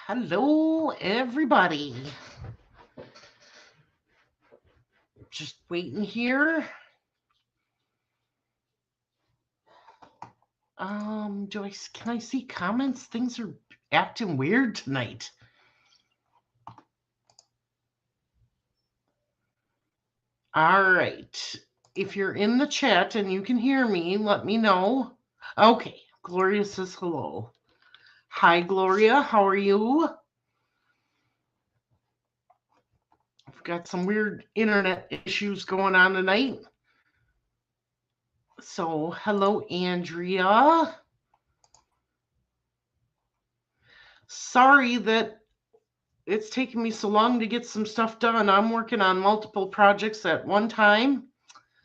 Hello, everybody. Just waiting here. Can I see comments? Things are acting weird tonight. All right. If you're in the chat and you can hear me, let me know. Okay. Gloria says hello. Hi, Gloria. How are you? I've got some weird internet issues going on tonight. So, hello, Andrea. Sorry that it's taken me so long to get some stuff done. I'm working on multiple projects at one time.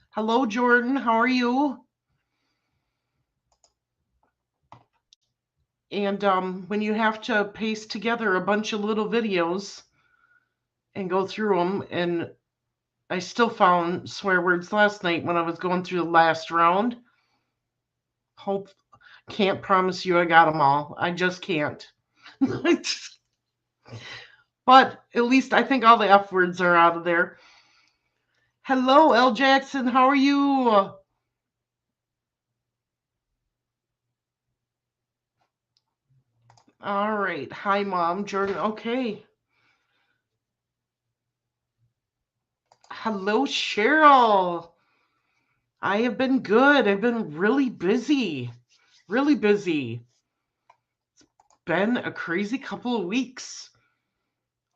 Hello, Jordan. How are you? And when you have to paste together a bunch of little videos and go through them, and I still found swear words last night when I was going through the last round. Can't promise you I got them all. I just can't. But at least I think all the F words are out of there. Hello, L. Jackson. How are you? All right. Hi, Mom. Jordan. Okay. Hello, Cheryl. I have been good. I've been really busy. Really busy. It's been a crazy couple of weeks.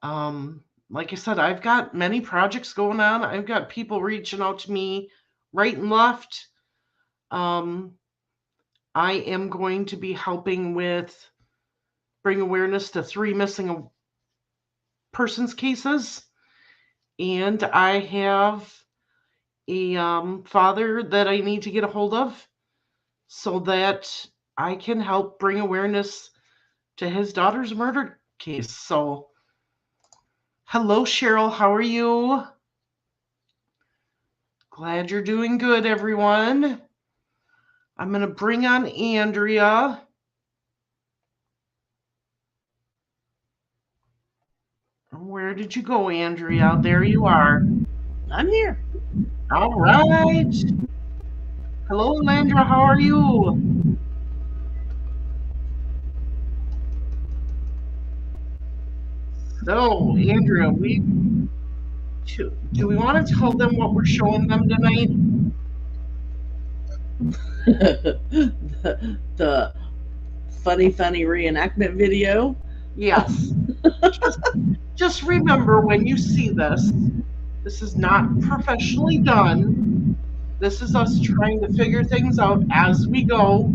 Like I said, I've got many projects going on. I've got people reaching out to me right and left. I am going to be helping with bring awareness to 3 missing persons cases. And I have a father that I need to get a hold of so that I can help bring awareness to his daughter's murder case. So, hello, Cheryl. How are you? Glad you're doing good, everyone. I'm going to bring on Andrea. Where did you go, Andrea? There you are. I'm here. All right. Hello, Landra. How are you? So, Andrea, do we want to tell them what we're showing them tonight? the funny reenactment video. Yes. just remember when you see this is not professionally done. This is us trying to figure things out as we go.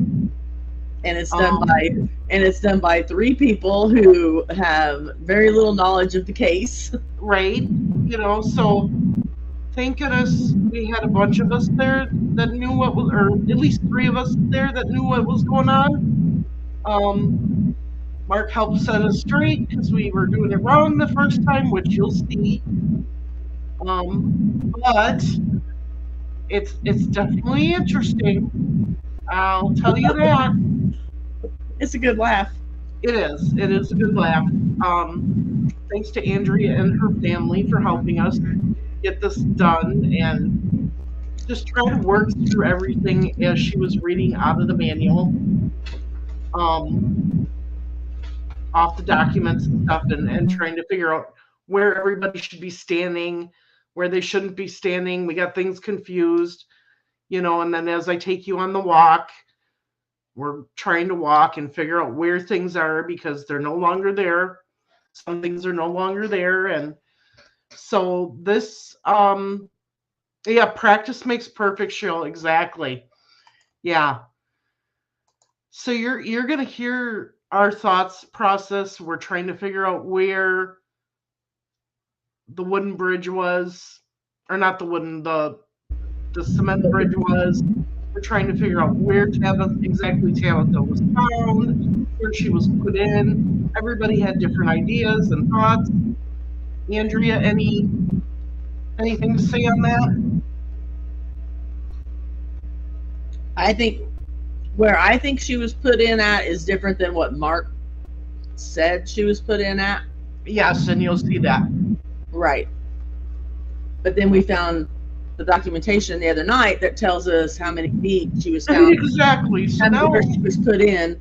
And it's done by 3 people who have very little knowledge of the case. Right. So thank goodness we had a bunch of us there that knew what was, or at least 3 of us there that knew what was going on. Mark helped set us straight because we were doing it wrong the first time, which you'll see. But it's definitely interesting. I'll tell you that. It's a good laugh. It is. It is a good laugh. Thanks to Andrea and her family for helping us get this done and just try to work through everything as she was reading out of the manual, off the documents and stuff, and trying to figure out where everybody should be standing, where they shouldn't be standing. We got things confused, and then as I take you on the walk, we're trying to walk and figure out where things are because they're no longer there. Some things are no longer there. And so this, practice makes perfect, Cheryl. Exactly. Yeah. So you're going to hear our thoughts process. We're trying to figure out where the wooden bridge was, or not the wooden, the cement bridge was. We're trying to figure out where Tabitha was found, where she was put in. Everybody had different ideas and thoughts. Andrea, anything to say on that? I think where I think she was put in at is different than what Mark said she was put in at. Yes, and you'll see that. Right. But then we found the documentation the other night that tells us how many feet she was found. Exactly. So now where she was put in,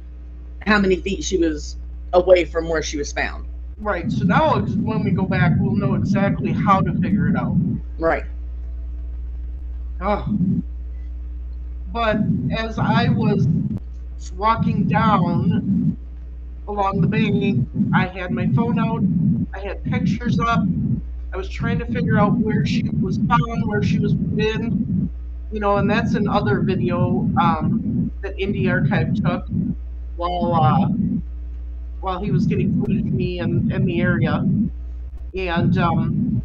how many feet she was away from where she was found. Right. So now when we go back, we'll know exactly how to figure it out. Right. Oh. But as I was walking down along the bank, I had my phone out, I had pictures up, I was trying to figure out where she was found, where she was put in, you know, and that's another video that Indie Archive took while he was getting footage of me in the area, and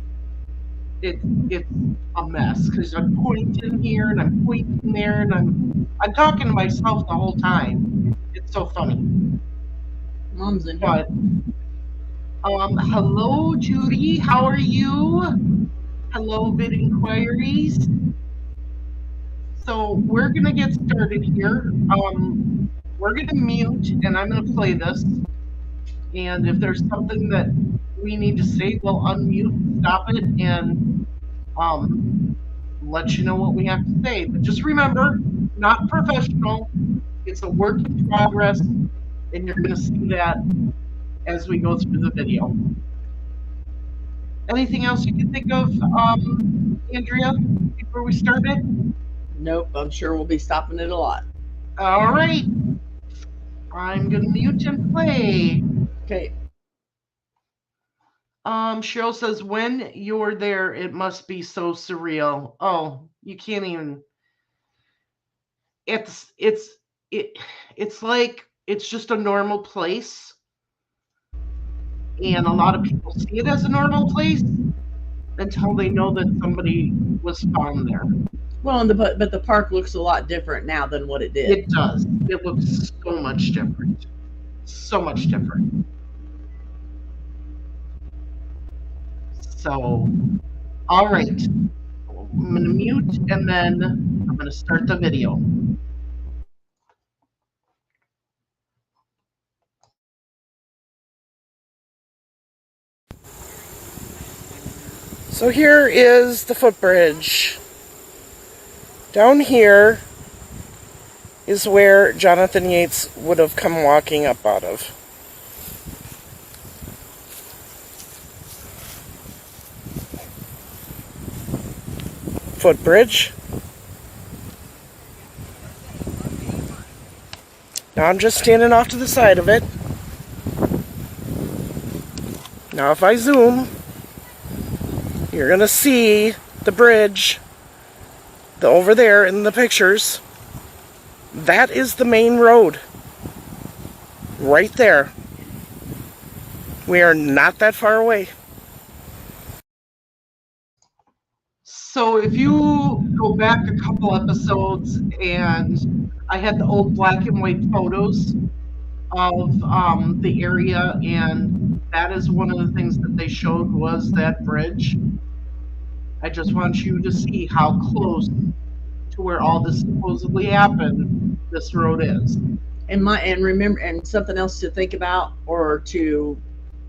it's a mess because I'm pointing here and I'm pointing there and I'm talking to myself the whole time. It's so funny. Mom's in here. But hello Judy, how are you? Hello Vid Inquiries. So we're gonna get started here. We're gonna mute and I'm gonna play this. And if there's something that we need to say, we'll unmute, stop it, and let you know what we have to say. But just remember, not professional. It's a work in progress, and you're going to see that as we go through the video. Anything else you can think of, Andrea, before we started? Nope, I'm sure we'll be stopping it a lot. All right. I'm going to mute and play. Okay. Cheryl says, when you're there, it must be so surreal. Oh, you can't even. It's like it's just a normal place, and a lot of people see it as a normal place until they know that somebody was found there. Well, but the park looks a lot different now than what it did. It does. It looks so much different. So much different. So, all right. I'm going to mute and then I'm going to start the video. So here is the footbridge. Down here is where Jonathan Yates would have come walking up out of. Footbridge. Now I'm just standing off to the side of it. Now if I zoom, you're going to see the bridge over there in the pictures. That is the main road. Right there. We are not that far away. So if you go back a couple episodes, and I had the old black and white photos of the area, and that is one of the things that they showed was that bridge. I just want you to see how close to where all this supposedly happened this road is. And something else to think about or to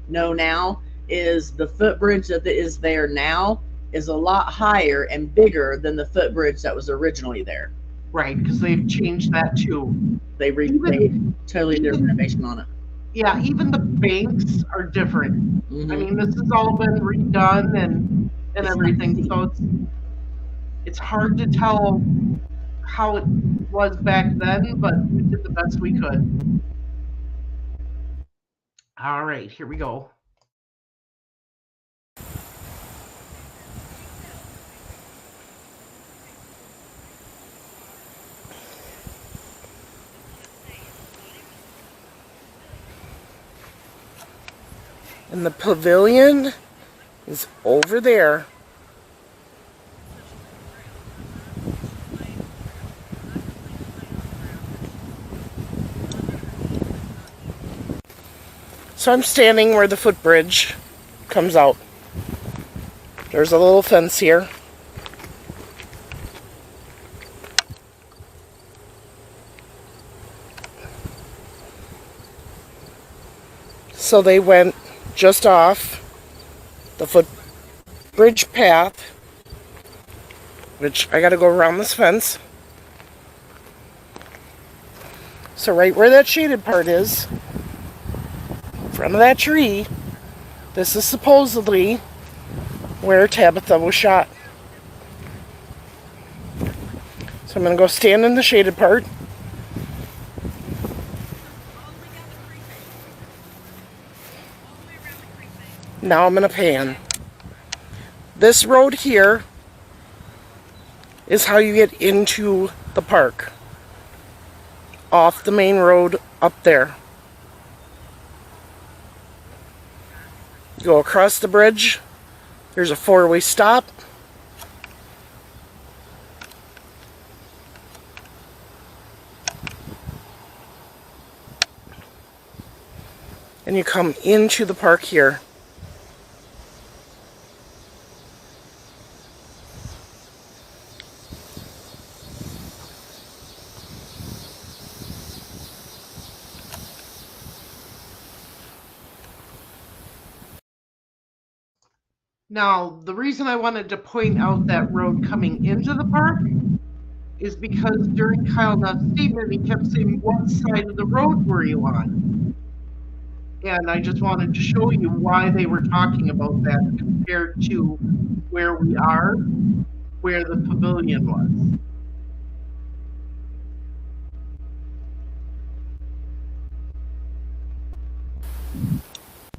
know now is the footbridge that is there now is a lot higher and bigger than the footbridge that was originally there. Right, because they've changed that too. They made totally different information on it. Yeah, even the banks are different. Mm-hmm. I mean, this has all been redone and everything, so it's hard to tell how it was back then, but we did the best we could. All right, here we go. And the pavilion is over there. So I'm standing where the footbridge comes out. There's a little fence here. So they went just off the footbridge path, which I got to go around this fence. So right where that shaded part is, in front of that tree, this is supposedly where Tabitha was shot. So I'm going to go stand in the shaded part. Now I'm going to pan. This road here is how you get into the park. Off the main road up there. You go across the bridge. There's a four-way stop. And you come into the park here. Now, the reason I wanted to point out that road coming into the park is because during Kyle Nutt's statement, he kept saying, what side of the road were you on? And I just wanted to show you why they were talking about that compared to where we are, where the pavilion was.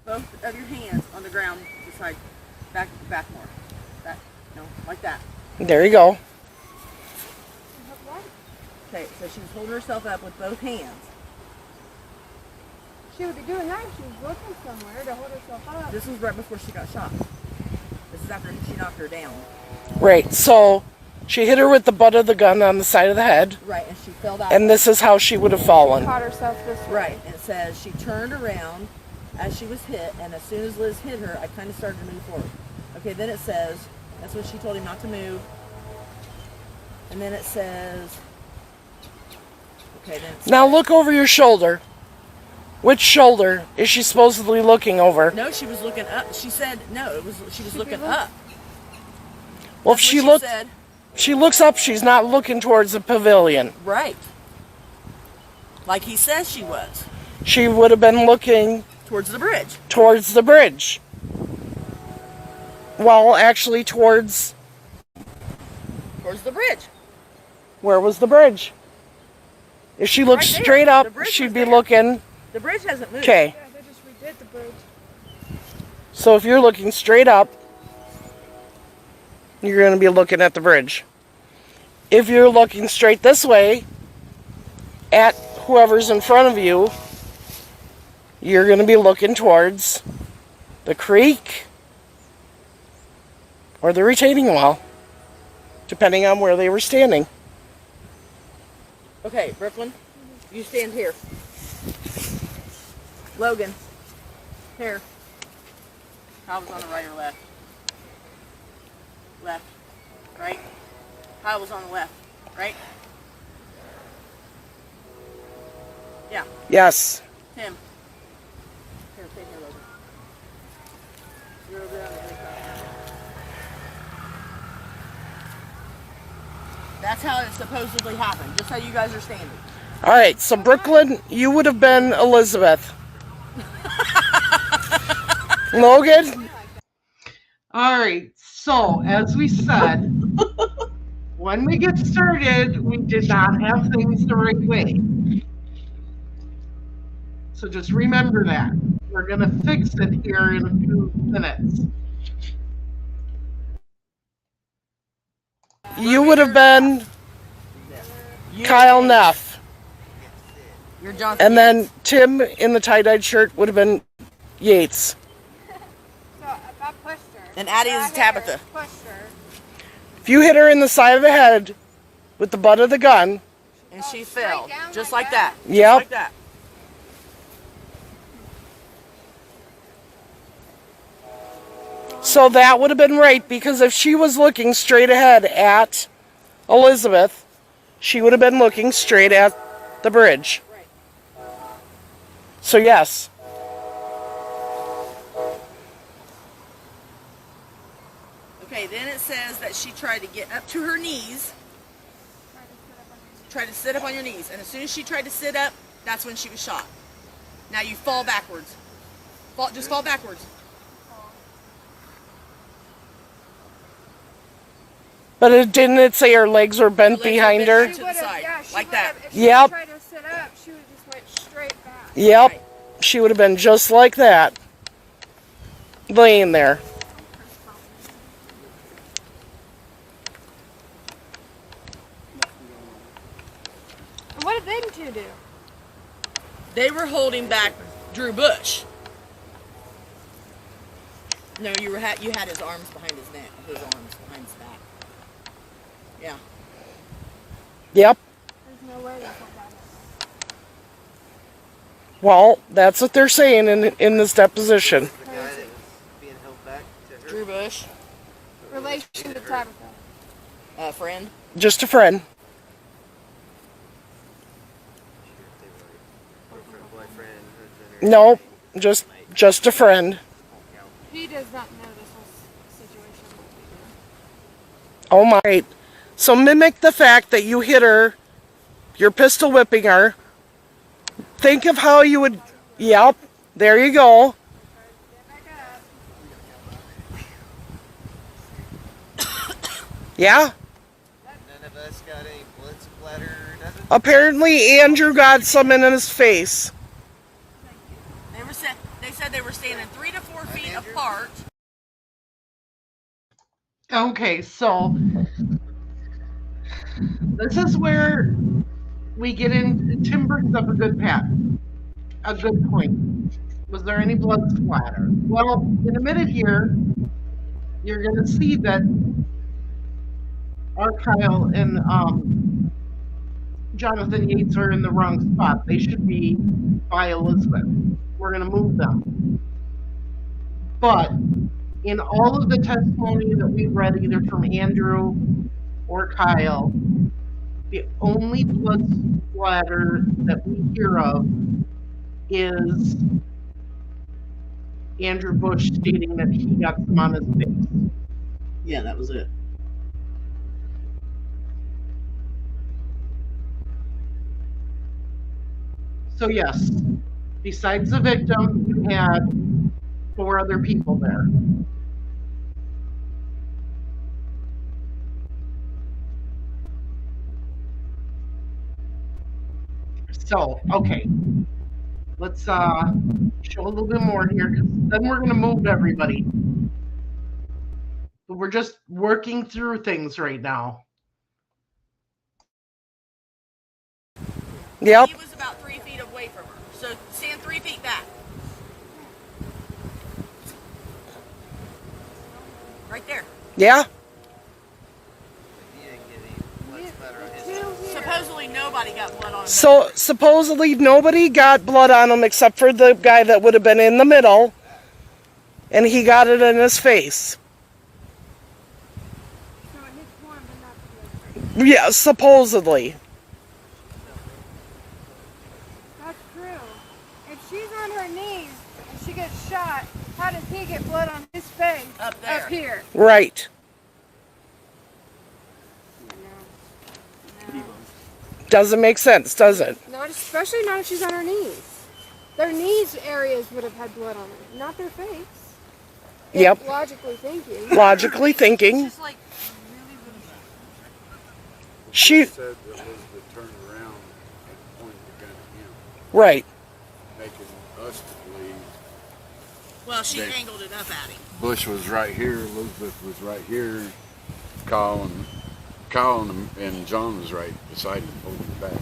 Both of your hands on the ground beside, back more. Back, no, like that. There you go. Okay, so she was holding herself up with both hands. She would be doing that if she was looking somewhere to hold herself up. This was right before she got shot. This is after she knocked her down. Right, so she hit her with the butt of the gun on the side of the head. Right, and she fell down. And this is how she would have fallen. She caught herself this way. Right, and it says she turned around as she was hit, and as soon as Liz hit her, I kind of started to move forward. Okay, then it says, that's when she told him not to move. And then it says, okay, then it says, Now look over your shoulder. Which shoulder is she supposedly looking over? no, she was looking up. She said, no, she was looking up. Well, if That's what she looks up, she's not looking towards the pavilion. Right. Like he says she was. She would have been looking Towards the bridge. towards the bridge. Well, actually towards... Towards the bridge. Where was the bridge? If she looked Right there. straight up, The bridge she'd was be there. looking... The bridge hasn't moved. Okay, Yeah, they just redid the bridge. so if you're looking straight up, you're going to be looking at the bridge. If you're looking straight this way, at whoever's in front of you, you're going to be looking towards the creek or the retaining wall, depending on where they were standing. Okay, Brooklyn, you stand here. Logan, here. Kyle was on the right or left? Left. Right? Kyle was on the left. Right? Yeah. Yes. Tim. Here, stay here, Logan. You're over there on the other side. That's how it supposedly happened, just how you guys are standing. All right, so Brooklyn, you would have been Elizabeth. Logan? All right, so as we said, when we get started, we did not have things the right way. So just remember that. We're going to fix it here in a few minutes. You would have been Kyle Neff. You're Johnson. And then Tim in the tie-dyed shirt would have been Yates. So if I pushed her. And Addie is Tabitha. Pushed her. If you hit her in the side of the head with the butt of the gun, And she fell. down Just like like that. Yep. Just like that. so that would have been right, because if she was looking straight ahead at Elizabeth, she would have been looking straight at the bridge. So yes. Okay, then it says that she tried to get up to her knees. Tried to sit up on your knees. And as soon as she tried to sit up, that's when she was shot. Now you fall backwards. Just fall backwards. But didn't say her legs were bent behind her? To the side, like that. If she Yep. tried to sit up, she would just went straight back. Yep. Right. She would have been just like that. Laying there. And what did they two do? They were holding back Drew Bush. No, you had his arms behind his neck, his arms behind his back. Yeah. Yep. There's no way they put that in. Well, that's what they're saying in this deposition. The guy that was being held back to her. Drew Bush, Relation to Tabitha. friend. Just a friend. Girlfriend, boyfriend, husband, or Nope. anything. Just a friend. He does not know this whole situation. Oh my. So mimic the fact that you hit her. You're pistol whipping her. Think of how you would... Yep. There you go. Yeah. None of us got any blood splatter, nothing. Apparently Andrew got some in his face. They said they were standing 3 to 4 feet apart. Okay, so this is where we get in. Tim brings up a good point. Was there any blood splatter? Well, in a minute here, you're going to see that our Kyle and Jonathan Yates are in the wrong spot. They should be by Elizabeth. We're going to move them. But in all of the testimony that we've read, either from Andrew or Kyle, the only blood splatter that we hear of is Andrew Bush stating that he got some on his face. Yeah, that was it. So yes, besides the victim, you had 4 other people there. So, okay. Let's show a little bit more here, 'cause then we're going to move everybody. But we're just working through things right now. Yep. He was about 3 feet away from her. So stand 3 feet back. Right there. Yeah. He didn't get any blood splatter on his face. Supposedly nobody got blood on him. So supposedly nobody got blood on him except for the guy that would have been in the middle. And he got it in his face. So it hits one, but not the other. Yeah, supposedly. That's true. If she's on her knees and she gets shot, how does he get blood on his face? Up there. Up here. Right. No. Doesn't make sense, does it? Not especially not if she's on her knees. Their knees areas would have had blood on them, not their face. Yep. Logically thinking. Logically thinking. Just like really, really. She... said that Elizabeth turned around and pointed the gun at him, Right. making us believe Well, she They- angled it up at him. Bush was right here, Elizabeth was right here, Kyle and John was right beside him, holding him back.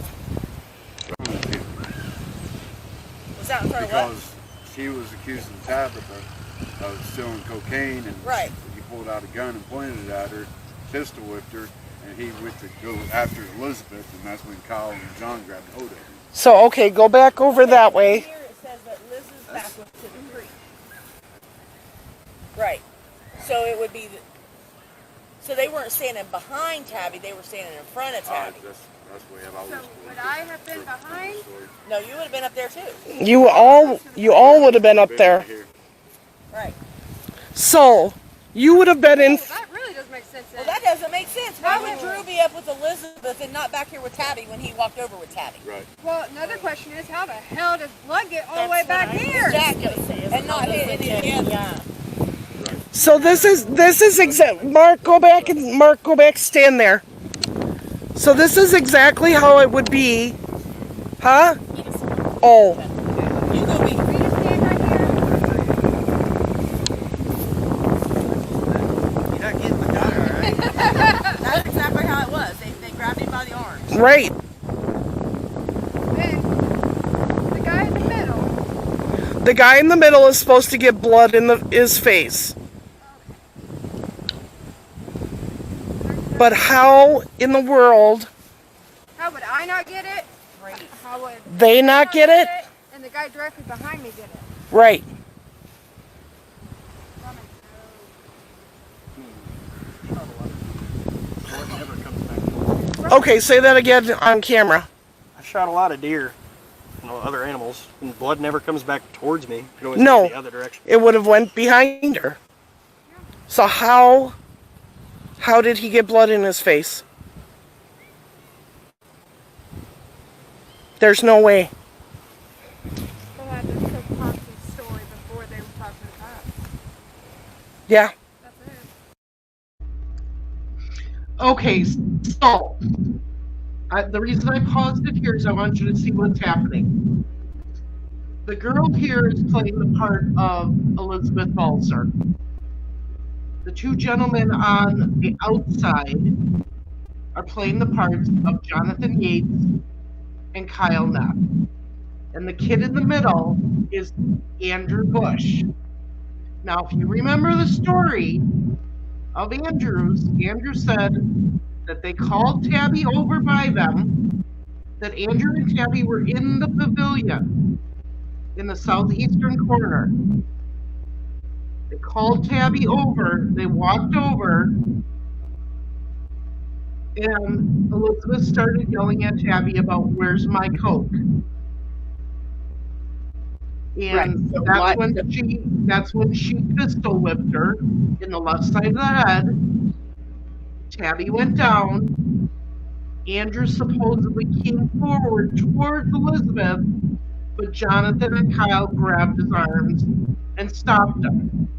Was that in front of what? Because she was accusing Tabitha of stealing cocaine, and Right. he pulled out a gun and pointed it at her, pistol whipped her, and he went to go after Elizabeth, and that's when Kyle and John grabbed hold of him. So, okay, go back over that way. Here it says that Liz's back was to the creek. Right. So it would be. So they weren't standing behind Tabby; they were standing in front of Tabby. That's the way I've always So believed would it. I have been behind? No, you would have been up there too. You all would have been up there. Here. Right. So, you would have been in... That really make sense. Well, that doesn't make sense. Why would Drew be up with Elizabeth and not back here with Tabby when he walked over with Tabby? Right. Well, another question is, how the hell does blood get all the way back here? Exactly. And not hitting it together. Yeah. So this is exact. Mark, go back, stand there. So this is exactly how it would be, huh? Oh, You go be. We just stand right here. You're not getting the daughter, right? That's exactly how it was. They grabbed him by the arms. right. Then the guy in the middle. The guy in the middle is supposed to get blood in his face. But how in the world How would I not get it? Right. How would they not get it? And the guy directly behind me get it. Right. Okay, say that again on camera. I shot a lot of deer, other animals, and blood never comes back towards me. It always No. goes the other direction. It would have went behind her. So how did he get blood in his face? There's no way. They had this subconscious story before they were talking to us. Yeah. That's it. Okay, so the reason I paused it here is I want you to see what's happening. The girl here is playing the part of Elizabeth Balser. The two gentlemen on the outside are playing the parts of Jonathan Yates and Kyle Neff. And the kid in the middle is Andrew Bush. Now, if you remember the story of Andrew said that they called Tabby over by them, that Andrew and Tabby were in the pavilion in the southeastern corner. They called Tabby over, they walked over, and Elizabeth started yelling at Tabby about, "Where's my Coke?" And So that's when she pistol whipped her in the left side of the head. Tabby went down. Andrew supposedly came forward towards Elizabeth, but Jonathan and Kyle grabbed his arms and stopped him.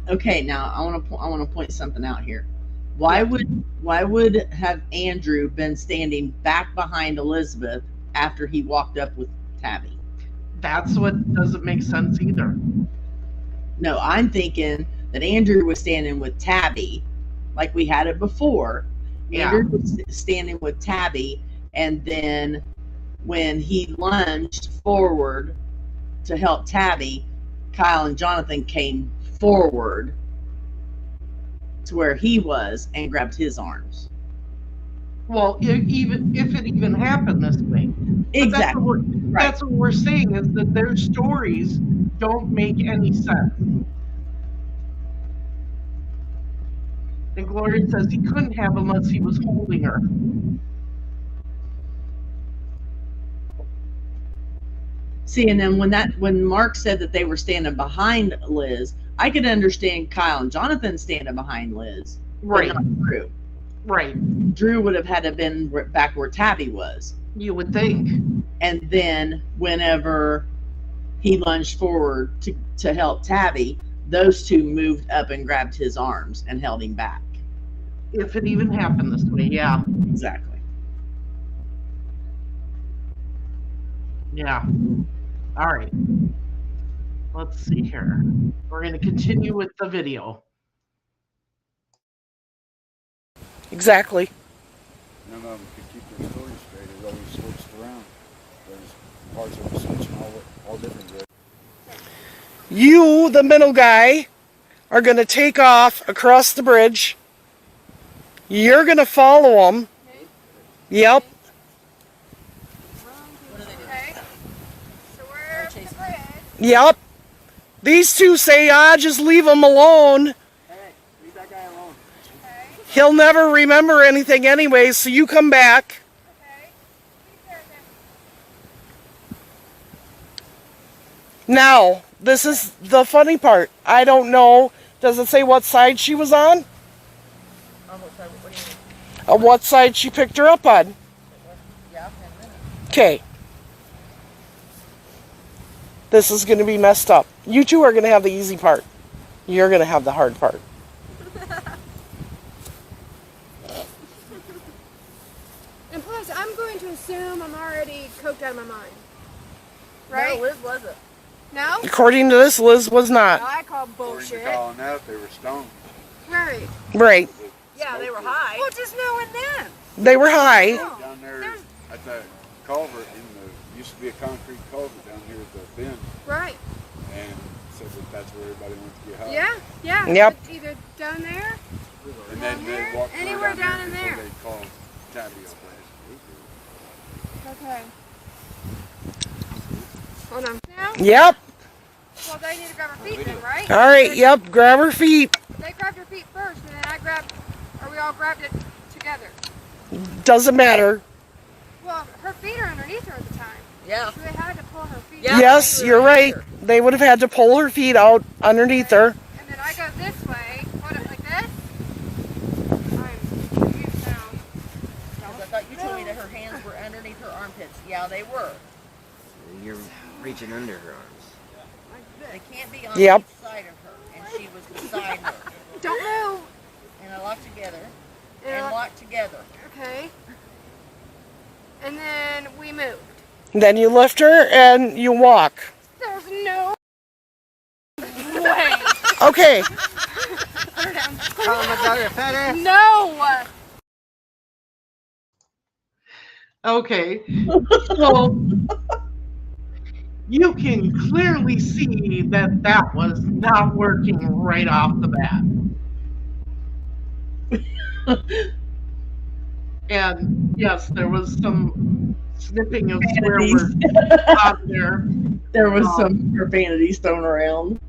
Okay, now I want to point something out here. Why would have Andrew been standing back behind Elizabeth after he walked up with Tabby? That's what doesn't make sense either. No, I'm thinking that Andrew was standing with Tabby, like we had it before. Yeah. Andrew was standing with Tabby, and then when he lunged forward to help Tabby, Kyle and Jonathan came forward to where he was and grabbed his arms. Well, if it even happened this way. But Exactly. That's what we're saying, is that their stories don't make any sense. And Gloria says he couldn't have unless he was holding her. See, and then when Mark said that they were standing behind Liz, I could understand Kyle and Jonathan standing behind Liz, Right. but not Drew. Right. Drew would have had to been back where Tabby was. You would think. And then whenever he lunged forward to help Tabby, those two moved up and grabbed his arms and held him back. If it even happened this way, yeah. Exactly. Yeah. All right. Let's see here. We're going to continue with the video. Exactly. None of them could keep their stories straight. It always switched around. There's parts of the switching all different directions. You, the middle guy, are going to take off across the bridge. You're going to follow them. Yep. Okay. So we're up the bridge. Yep. These two say, just leave him alone. Hey, leave that guy alone. Okay. He'll never remember anything anyway, so you come back. Okay. Be fair then. Now, this is the funny part. I don't know. Does it say what side she was on? On what side she picked her up on? Yeah, in a minute. Okay. This is going to be messed up. You two are going to have the easy part. You're going to have the hard part. And plus, I'm going to assume I'm already coked out of my mind. Right? No, Liz wasn't. No? According to this, Liz was No, not. I call According to bullshit. calling out, they were stoned. Right. Right. Yeah, they were high. Well, just knowing then. They were high. Down there at the culvert, used to be a concrete culvert down here at the bend, Right. and said that's where everybody went to get high. Yeah, yeah. Yep. Either down there. And then Down they there? walked clear Anywhere down in before there. they called Tabby up there. Okay. Hold on. Now? Yep. Well, they need to grab our feet then, right? All right. Yep. Grab her feet. They grabbed your feet first, and then I grabbed, or we all grabbed it together. Doesn't matter. Well, her feet are underneath her at the time. Yeah. So they had to pull her feet Yeah. out. Yes, you're right. They would have had to pull her feet out underneath her. And then I go this way, hold it like this. I'm confused now. Because I thought you told me that her hands were underneath her armpits. Yeah, they were. You're reaching under her arms. They can't be on Yep. each side of her, and she was beside her. Don't move. And I locked together, And and locked together. Okay. And then we moved. Then you lift her and you walk. There's no way. Okay. Call my daughter a fat ass. No. Okay. So you can clearly see that that was not working right off the bat. And yes, there was some snipping of swear words out there. There was some profanities thrown around.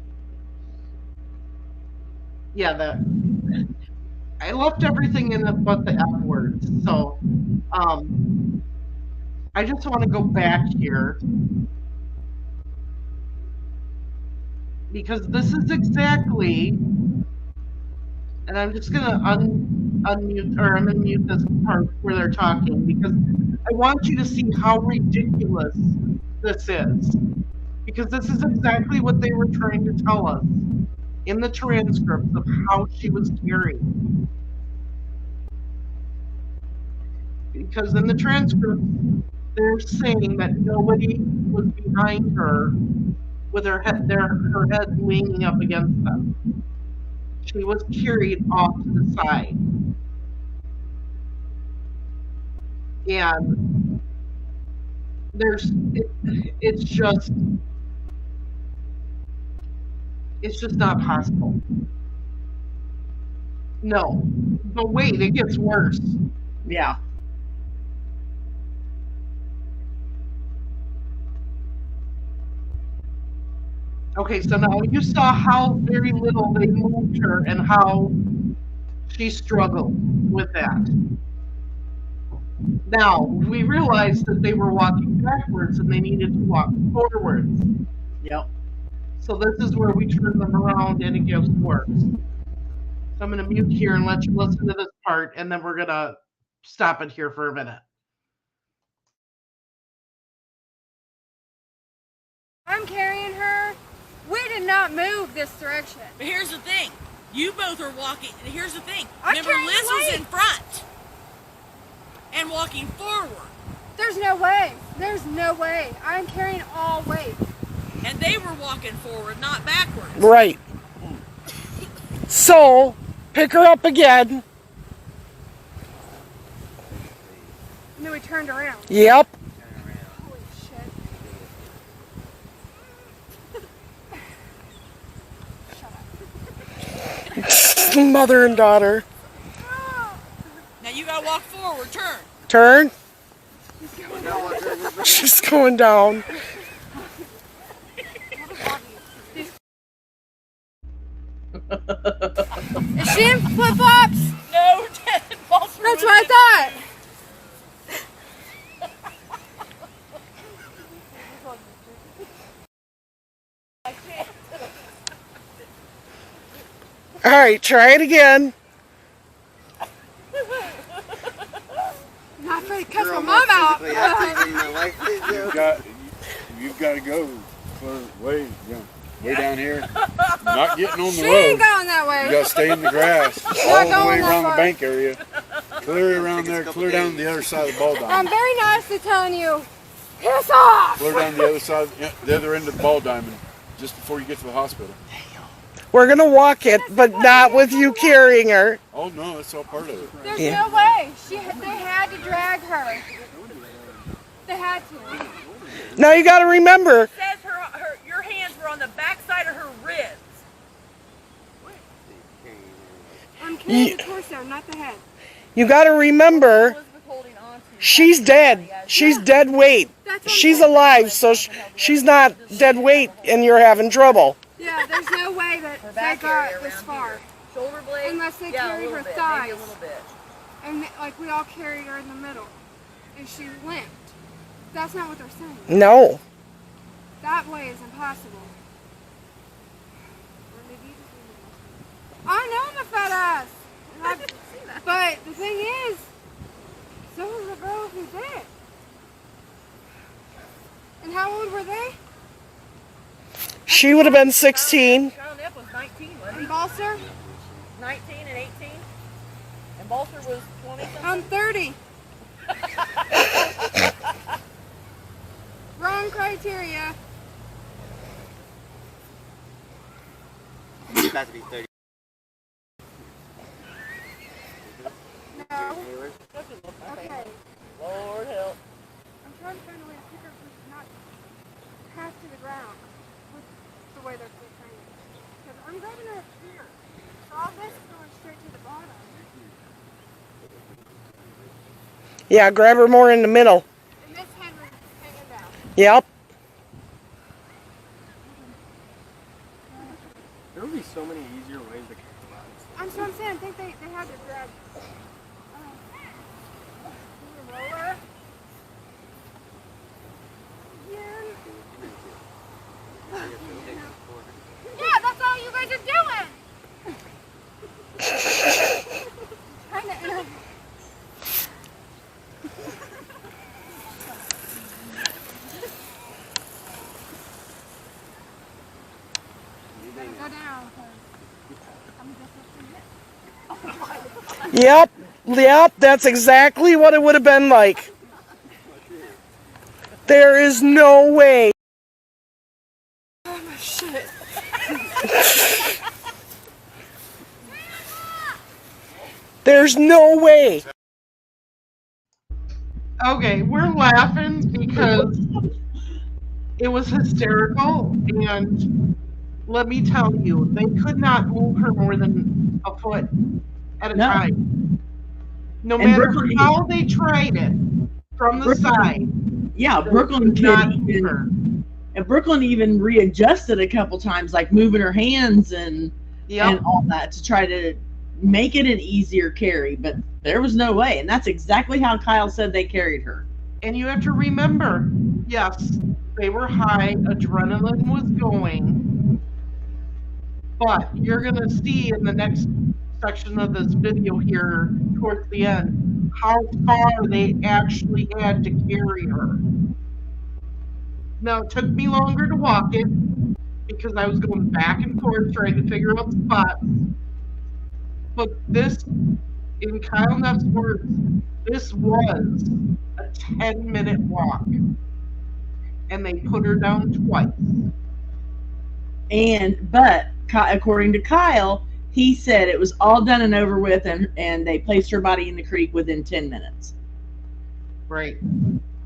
Yeah, that I left everything in it but the F words. So I just want to go back here because this is exactly, and I'm just gonna unmute, or I'm gonna mute this part where they're talking because I want you to see how ridiculous this is. Because this is exactly what they were trying to tell us in the transcripts of how she was carrying. Because in the transcripts, they're saying that nobody was behind her with her head leaning up against them. She was carried off to the side. And it's just not possible. No. But wait, it gets worse. Yeah. Okay, so now you saw how very little they moved her and how she struggled with that. Now, we realized that they were walking backwards and they needed to walk forwards. Yep. So this is where we turn them around and it gets worse. So I'm going to mute here and let you listen to this part, and then we're going to stop it here for a minute. I'm carrying her. We did not move this direction. But here's the thing. You both are walking. And here's the thing. I'm Remember, carrying Liz the was weight. in front and walking forward. There's no way. There's no way. I'm carrying all weight. And they were walking forward, not backwards. Right. So, pick her up again. And then we turned around. Yep. Holy shit. Shut up. Mother and daughter. Now you gotta walk forward. Turn. Turn. She's going down. Is she in flip-flops? No, That's what I thought. All right, try it again. afraid to cuss Girl my mom more out. physically active in my life. You've got to go way down here. Not getting on the She road. ain't going that way. You got to stay in the grass all the way around the bank area. Clear around there, clear down the other side of the ball I'm diamond. very nicely telling you, piss off. Clear down the other side, the other end of the ball diamond, just before you get to the hospital. We're gonna walk it, but not with you carrying her. Oh no, it's all part of it. There's no way. They had to drag her. They had to. Now you gotta remember, It says your hands were on the back side of her ribs. I'm carrying the torso, not the head. you gotta remember, Elizabeth holding on to she's dead. She's dead weight. That's what She's alive, so she's not dead weight and you're having trouble. Yeah, there's no way that her they back got area this around far. here. Shoulder blade. Unless they yeah, carried a little her bit, thighs. Maybe a little bit. And like we all carried her in the middle. And she limped. That's not what they're saying. No. That way is impossible. I know I'm a fat ass. But the thing is, so was the girl who did it. And how old were they? She would have been 16. Charlotte Neff was 19, wasn't And Balser? he? 19 and 18. And Balser was 20 something. I'm 30. Wrong criteria. It's about to be 30. No. Okay. Lord help. I'm trying to find a way to pick her so she's not half to the ground with the way they're training. Because I'm grabbing her up here. So all this is going straight to the bottom. Yeah, grab her more in the middle. And this head was hanging down. Yep. There would be so many easier ways to catch I'm saying, I think they had to grab the roller. Yeah, that's all you guys are doing. Trying to go down. Yep, that's exactly what it would have been like. There is no way. Oh my shit. There's no way. Okay, we're laughing because it was hysterical, and let me tell you, they could not move her more than a foot at a time. No And matter Brooklyn- how they tried it from the side. Yeah, Brooklyn could not could move her. and Brooklyn even readjusted a couple times, like moving her hands and Yep. all that to try to make it an easier carry, but there was no way. And that's exactly how Kyle said they carried her. And you have to remember, yes, they were high, adrenaline was going, but you're going to see in the next section of this video here towards the end how far they actually had to carry her. Now, it took me longer to walk it because I was going back and forth trying to figure out spots. But this, in Kyle Neff's words, this was a 10-minute walk. And they put her down twice. But according to Kyle, he said it was all done and over with, and they placed her body in the creek within 10 minutes. Right.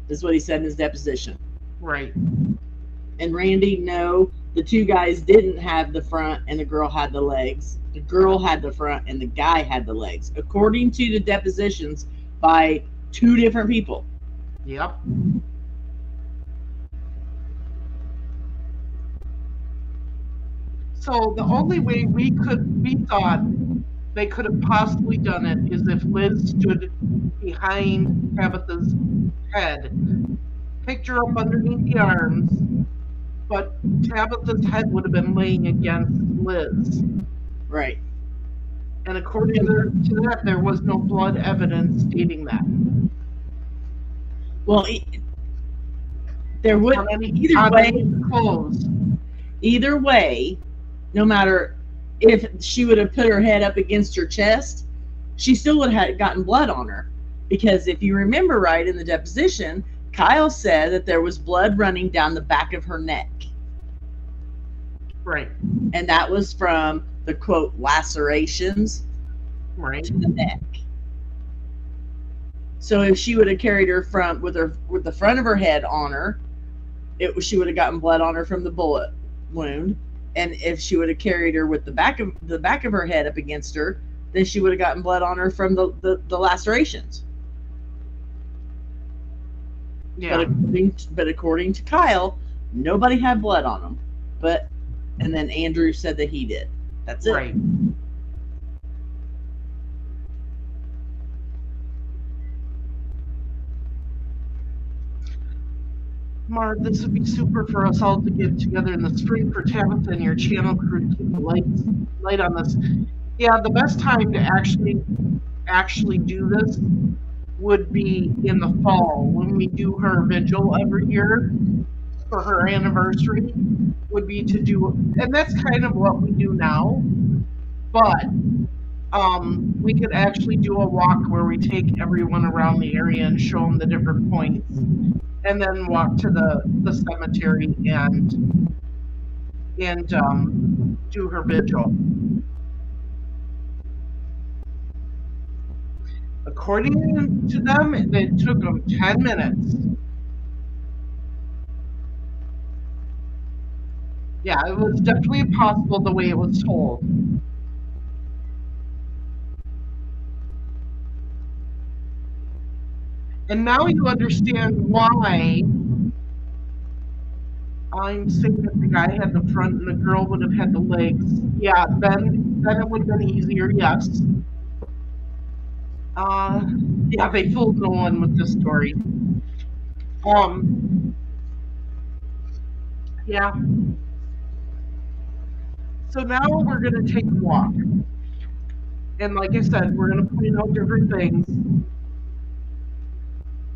This is what he said in his deposition. Right. And Randy, no, the two guys didn't have the front and the girl had the legs. The girl had the front and the guy had the legs, according to the depositions by two different people. Yep. So the only way we thought they could have possibly done it is if Liz stood behind Tabitha's head, picked her up underneath the arms, but Tabitha's head would have been laying against Liz. Right. And according to that, there was no blood evidence stating that. Well, there would On any clothes. either way, no matter if she would have put her head up against her chest, she still would have gotten blood on her. Because if you remember right in the deposition, Kyle said that there was blood running down the back of her neck. Right. And that was from the quote lacerations Right. to the neck. So if she would have carried her with the front of her head on her, she would have gotten blood on her from the bullet wound. And if she would have carried her with the back of her head up against her, then she would have gotten blood on her from the lacerations. Yeah. But according to Kyle, nobody had blood on them. And then Andrew said that he did. That's it. Right. Marv, this would be super for us all to get together in the spring for Tabitha and your channel crew to keep the light on this. Yeah, the best time to actually do this would be in the fall when we do her vigil every year for her anniversary. Would be to do, and that's kind of what we do now. But we could actually do a walk where we take everyone around the area and show them the different points. And then walk to the cemetery and do her vigil. According to them, it took them 10 minutes. Yeah, it was definitely impossible the way it was told. And now you understand why I'm saying that the guy had the front and the girl would have had the legs. Yeah, then it would have been easier, yes. Yeah, they fooled no one with this story. Yeah. So now we're going to take a walk. And like I said, we're going to point out different things.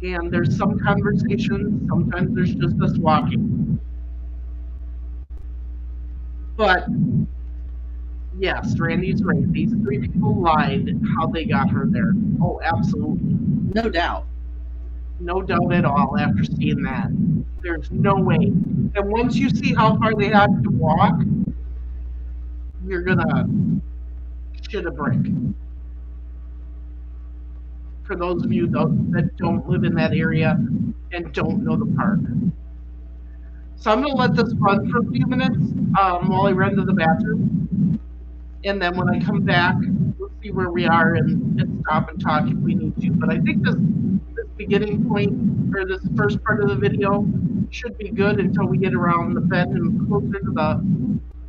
And there's some conversations, sometimes there's just us walking. But yes, Randy's right. These three people lied how they got her there. Oh, absolutely. No doubt. No doubt at all after seeing that. There's no way. And once you see how far they had to walk, you're gonna shit a brick. For those of you that don't live in that area and don't know the park. So I'm gonna let this run for a few minutes while I run to the bathroom. And then when I come back, we'll see where we are and stop and talk if we need to. But I think this beginning point, or this first part of the video, should be good until we get around the bed and closer to the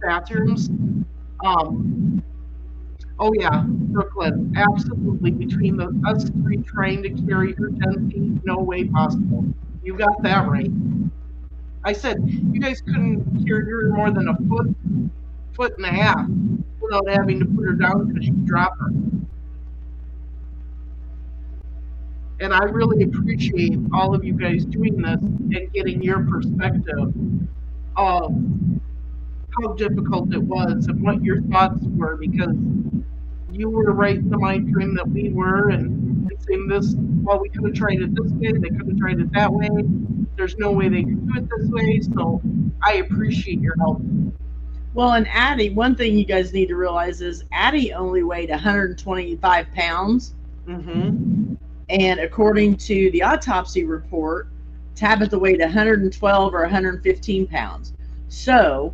bathrooms. Oh yeah, Brooklyn, absolutely. Between us three trying to carry her 10 feet, no way possible. You got that right. I said you guys couldn't carry her more than a foot and a half without having to put her down because you drop her. And I really appreciate all of you guys doing this and getting your perspective of how difficult it was and what your thoughts were, because you were right in the mind frame that we were, and saying this, well, we could have tried it this way, they could have tried it that way, there's no way they could do it this way, so I appreciate your help. Well, and Addie, one thing you guys need to realize is Addie only weighed 125 pounds. Mm-hmm. And according to the autopsy report, Tabitha weighed 112 or 115 pounds. So,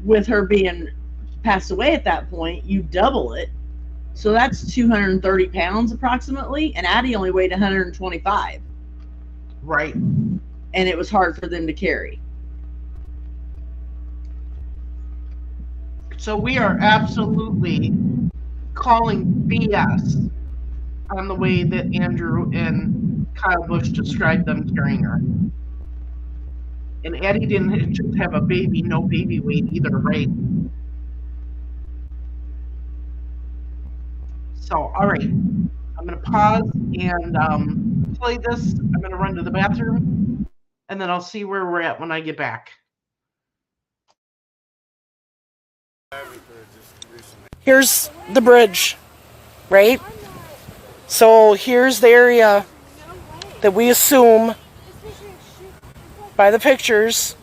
with her being passed away at that point, you double it. So that's 230 pounds approximately. And Addie only weighed 125. Right. And it was hard for them to carry. So we are absolutely calling BS on the way that Andrew and Kyle Bush described them carrying her. And Addie didn't just have a baby, no baby weight either, right? So, all right. I'm going to pause and play this. I'm going to run to the bathroom, and then I'll see where we're at when I get back. Here's the bridge, right? So here's the area that we assume by the pictures.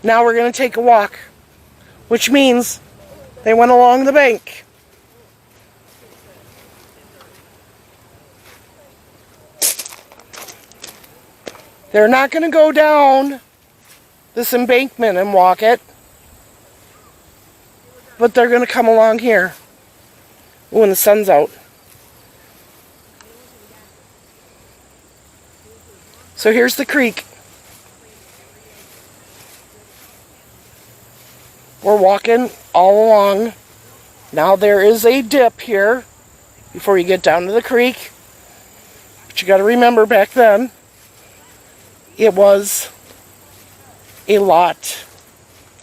Now we're going to take a walk, which means they went along the bank. They're not going to go down this embankment and walk it, but they're going to come along here when the sun's out. So here's the creek. We're walking all along. Now there is a dip here before you get down to the creek. But you got to remember back then, it was a lot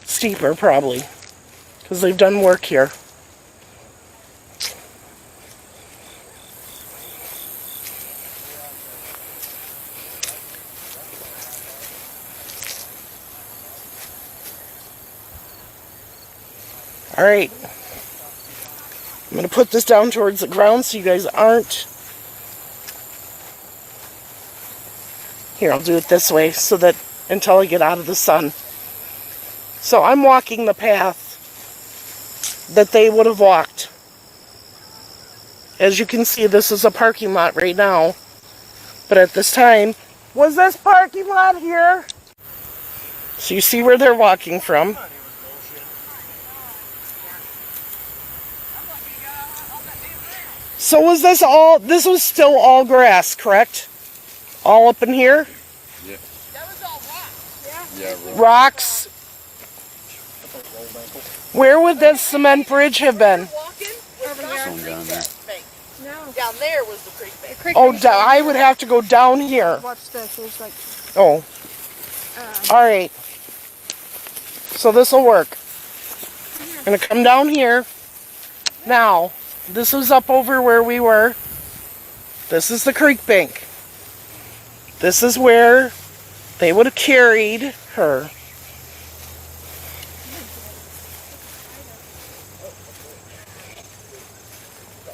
steeper probably, because they've done work here. Alright, I'm going to put this down towards the ground so you guys aren't... Here, I'll do it this way so that until I get out of the sun. So I'm walking the path that they would have walked. As you can see, this is a parking lot right now. But at this time, was this parking lot here? So you see where they're walking from. So was this all, this was still all grass, correct? All up in here? Yeah. That was all rock. Yeah. Rocks. Where would that cement bridge have been? Some down there. No. Down there was the creek bank. The creek Oh, bank I would have to go down here. Watch this. There's like. Oh. Alright. So this will work. I'm going to come down here. Now, this is up over where we were. This is the creek bank. This is where they would have carried her.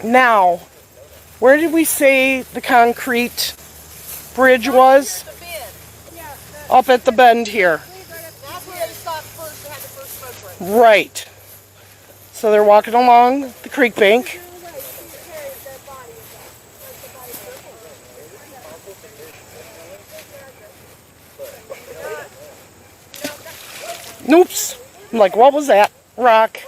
Now, where did we say the concrete bridge was? Up at the bend here. That's where they stopped first. They had the first smoke break. Right. So they're walking along the creek bank. Oops. I'm like, what was that? Rock.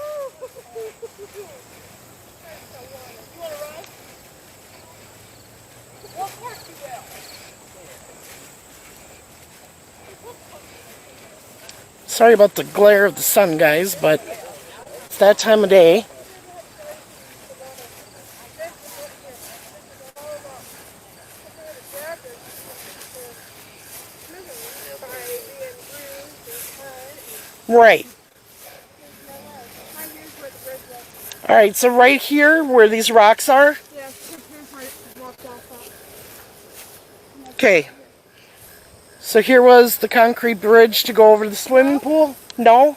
Sorry about the glare of the sun, guys, but it's that time of day. Right. Alright, so right here where these rocks are. Yeah, here's where it walked off. Okay. So here was the concrete bridge to go over the swimming pool? No?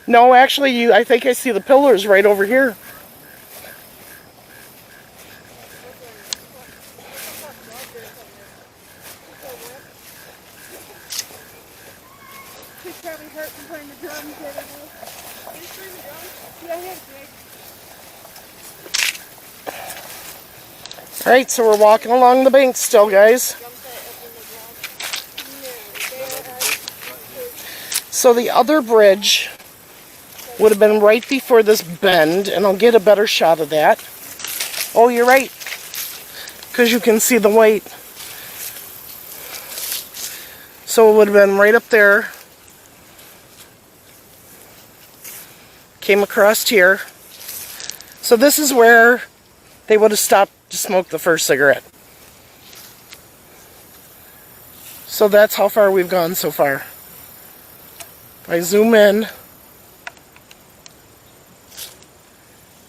No, actually, I think I see the pillars right over here. He's probably hurt from playing the drums the other day. He's playing the drums? Yeah, he had a gig. Alright, so we're walking along the bank still, guys. So the other bridge would have been right before this bend, and I'll get a better shot of that. Oh, you're right, because you can see the white. So it would have been right up there. Came across here. So this is where they would have stopped to smoke the first cigarette. So that's how far we've gone so far. I zoom in.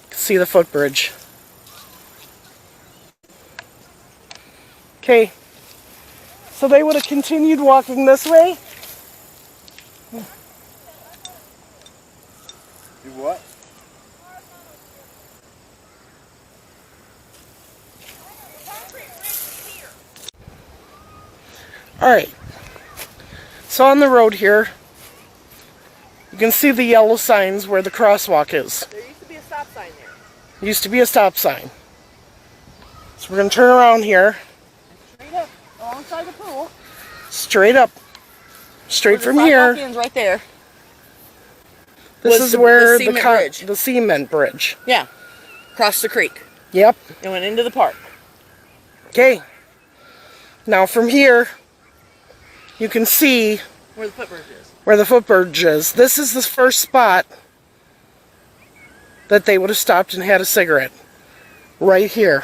See the footbridge. Okay. So they would have continued walking this way. Do what? Alright. So on the road here, you can see the yellow signs where the crosswalk is. There used to be a stop sign there. Used to be a stop sign. So we're going to turn around here. Straight up, alongside the pool. Straight up. Straight from The here. sidewalk ends right there. This Was is where the cement bridge. the cement bridge. Yeah, across the creek. Yep. It went into the park. Okay. Now from here, you can see Where the footbridge is. where the footbridge is. This is the first spot that they would have stopped and had a cigarette. Right here.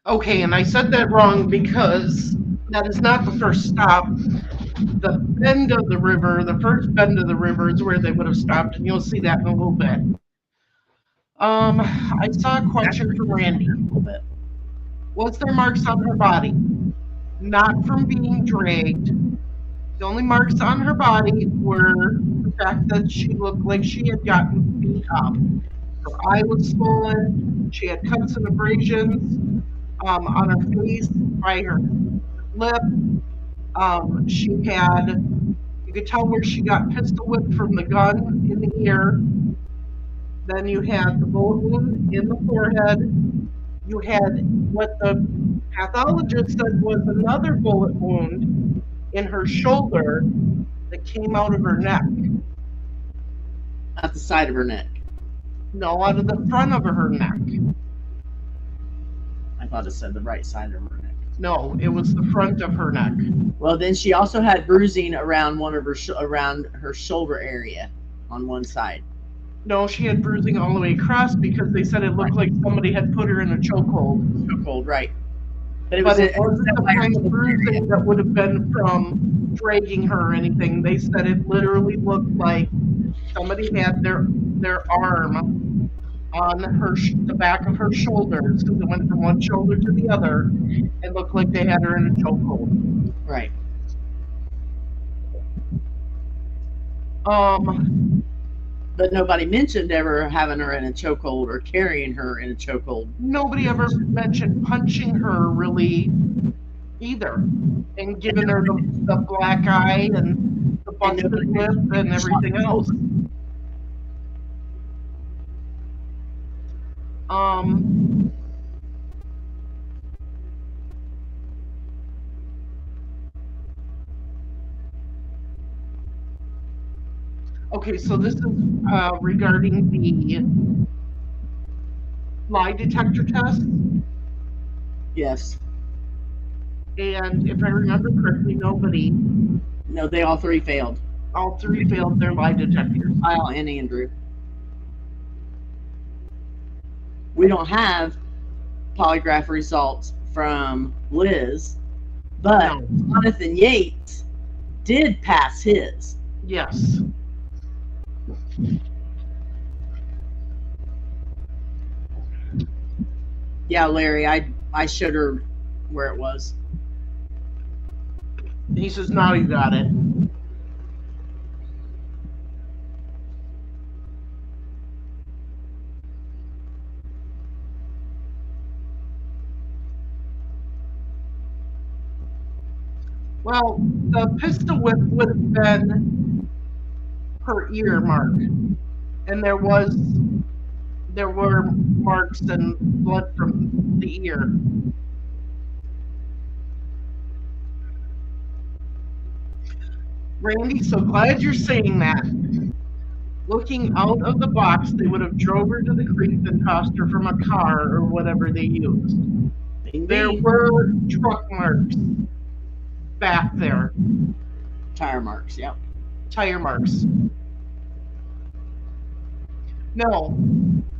Okay, and I said that wrong because that is not the first stop. The bend of the river, the first bend of the river is where they would have stopped, and you'll see that in a little bit. I saw a question from Randy. A little bit. Was there marks on her body? Not from being dragged. The only marks on her body were the fact that she looked like she had gotten beat up. Her eye was swollen. She had cuts and abrasions on her face, by her lip. She had, you could tell where she got pistol whipped from the gun in the ear. Then you had the bullet wound in the forehead. You had what the pathologist said was another bullet wound in her shoulder that came out of her neck. At the side of her neck. No, out of the front of her neck. I thought it said the right side of her neck. No, it was the front of her neck. Well, then she also had bruising around one of her around her shoulder area on one side. No, she had bruising all the way across because they said it looked like somebody had put her in a chokehold. Chokehold, right? But But it wasn't the kind of bruising that would have been from dragging her or anything. They said it literally looked like somebody had their arm on the back of her shoulders, because it went from one shoulder to the other. It looked like they had her in a chokehold. Right. But nobody mentioned ever having her in a chokehold or carrying her in a chokehold. Nobody ever mentioned punching her really either, and giving her the black eye and the busted lip and everything else. Okay, so this is regarding the lie detector test. Yes. And if I remember correctly, No, they all three failed. all three failed their lie detectors. Kyle and Andrew. We don't have polygraph results from Liz, but Jonathan Yates did pass his. Yes. Yeah, Larry, I showed her where it was. He says, now you got it. Well, the pistol whip would have been her ear mark. And there were marks and blood from the ear. Randy, so glad you're saying that. Looking out of the box, they would have drove her to the creek and tossed her from a car or whatever they used. There were truck marks back there. Tire marks, yep. Tire marks. No,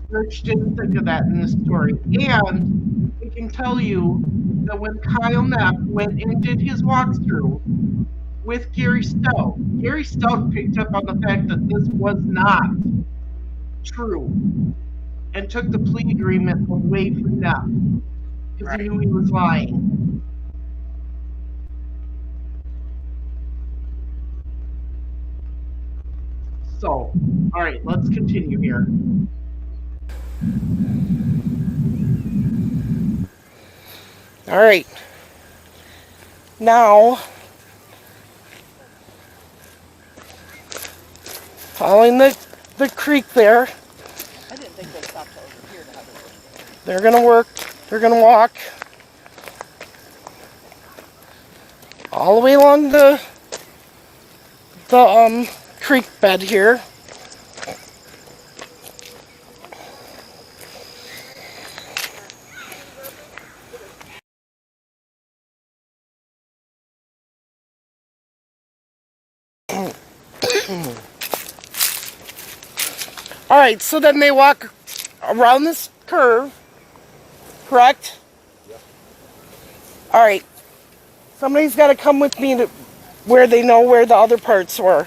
Rich didn't think of that in the story. And we can tell you that when Kyle Neff went and did his walkthrough with Gary Stout picked up on the fact that this was not true and took the plea agreement away from Neff because he knew he was lying. So, all right, let's continue here. All right. Now, following the creek there, I didn't think they'd stop till over here to have it. they're going to work, they're going to walk all the way along the creek bed here. All right, so then they walk around this curve, correct? Yeah. All right, somebody's got to come with me to where they know where the other parts were.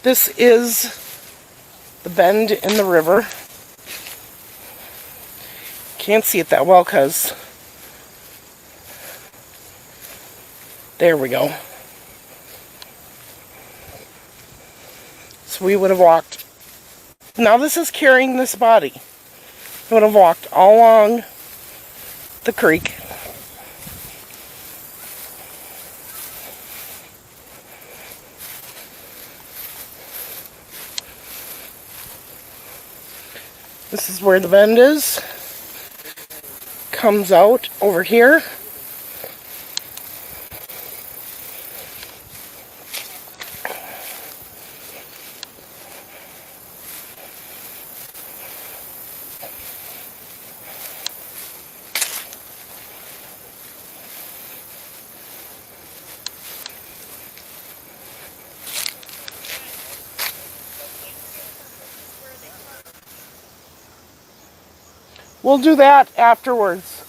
This is the bend in the river. Can't see it that well because there we go. So we would have walked. Now this is carrying this body. We would have walked all along the creek. This is where the bend is. Comes out over here. We'll do that afterwards.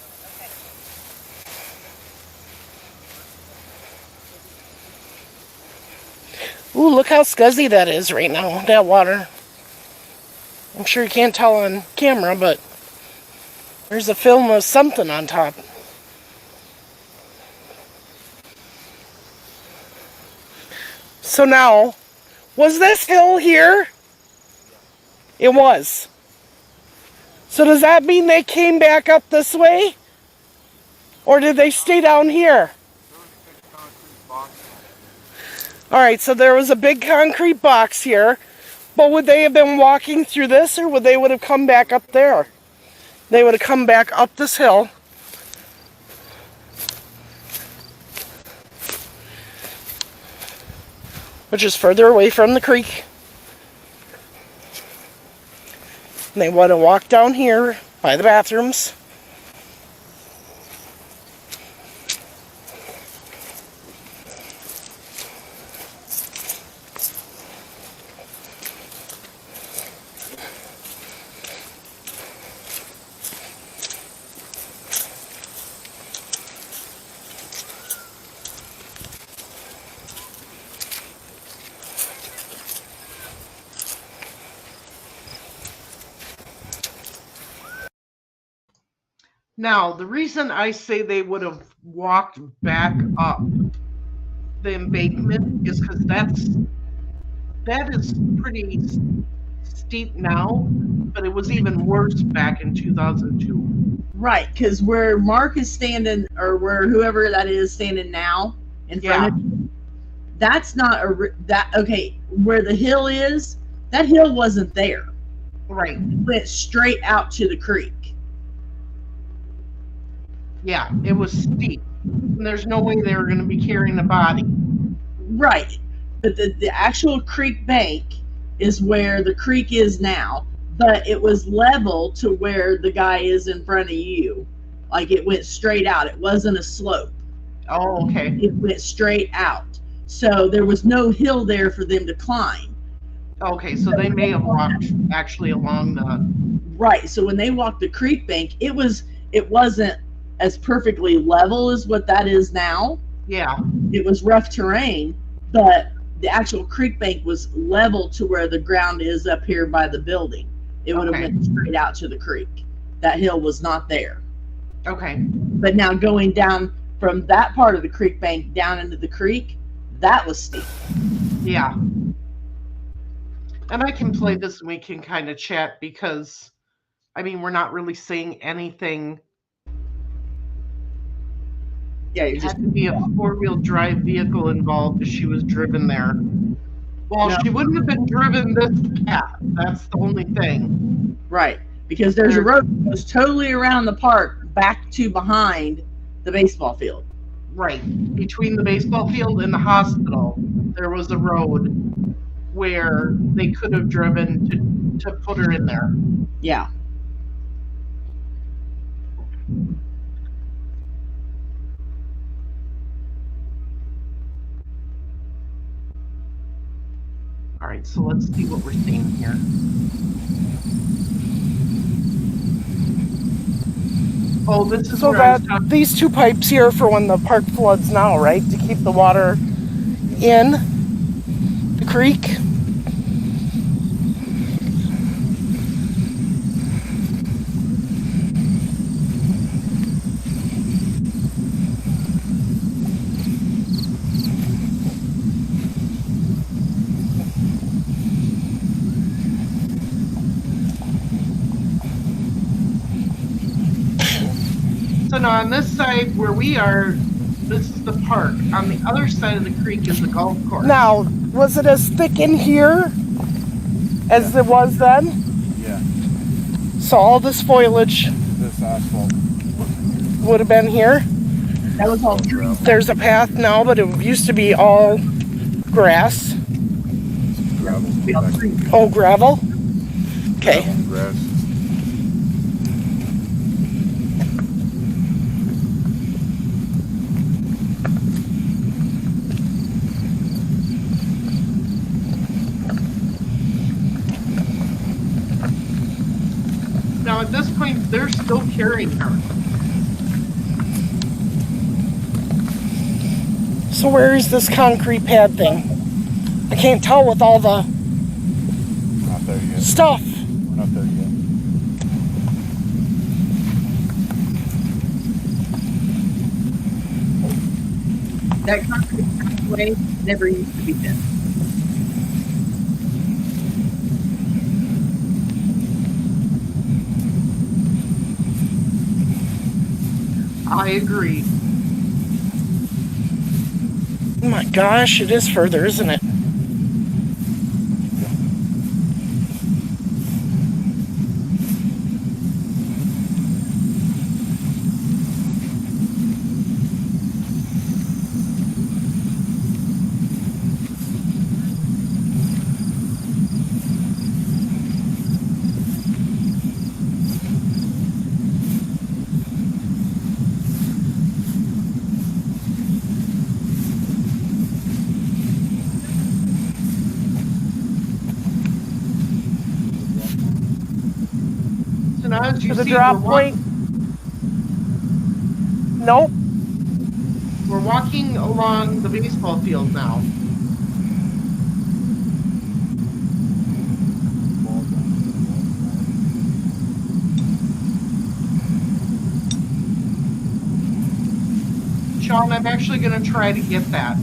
Ooh, look how scuzzy that is right now, that water. I'm sure you can't tell on camera, but there's a film of something on top. So now, was this hill here? It was. So does that mean they came back up this way? Or did they stay down here? Alright, so there was a big concrete box here. But would they have been walking through this, or would they would have come back up there? They would have come back up this hill. Which is further away from the creek. And they would have walked down here by the bathrooms. Now, the reason I say they would have walked back up the embankment is because that is pretty steep now, but it was even worse back in 2002. Right, because where Mark is standing, or where whoever that is standing now in front of you, that's not okay. Where the hill is, that hill wasn't there. Right. It went straight out to the creek. Yeah, it was steep. And there's no way they were going to be carrying the body. Right. but the actual creek bank is where the creek is now, but it was level to where the guy is in front of you. Like it went straight out. It wasn't a slope. Oh, okay. It went straight out. So there was no hill there for them to climb. Okay, so they may have walked actually along the. Right. So when they walked the creek bank, it wasn't as perfectly level as what that is now. Yeah. It was rough terrain, but the actual creek bank was level to where the ground is up here by the building. It would have went straight out to the creek. That hill was not there. Okay. But now going down from that part of the creek bank down into the creek, that was steep. Yeah. And I can play this and we can kind of chat because, I mean, we're not really saying anything. Yeah, It had to be a 4-wheel drive vehicle involved if she was driven there. Well, No. she wouldn't have been driven this path. That's the only thing. Right. Because there's a road that goes totally around the park back to behind the baseball field. Right. Between the baseball field and the hospital, there was a road where they could have driven to put her in there. Yeah. All right, so let's see what we're seeing here. Oh, this is So where I was that talking. these two pipes here for when the park floods now, right? To keep the water in the creek. So now on this side where we are, this is the park. On the other side of the creek is the golf course. Now, was it as thick in here as it was then? Yeah. So all this foliage This asphalt. would have been here. That was all trees. There's a path now, but it used to be all grass. Gravel. Oh, gravel? Okay. Grass. Now at this point, they're still carrying her. So where is this concrete pad thing? I can't tell with all the Not there yet. stuff. We're not there yet. That concrete pathway never used to be built. I agree. Oh my gosh, it is further, isn't it? So now as you To the see, drop point? Nope. we're walking along the baseball field now. Sean, I'm actually going to try to get that.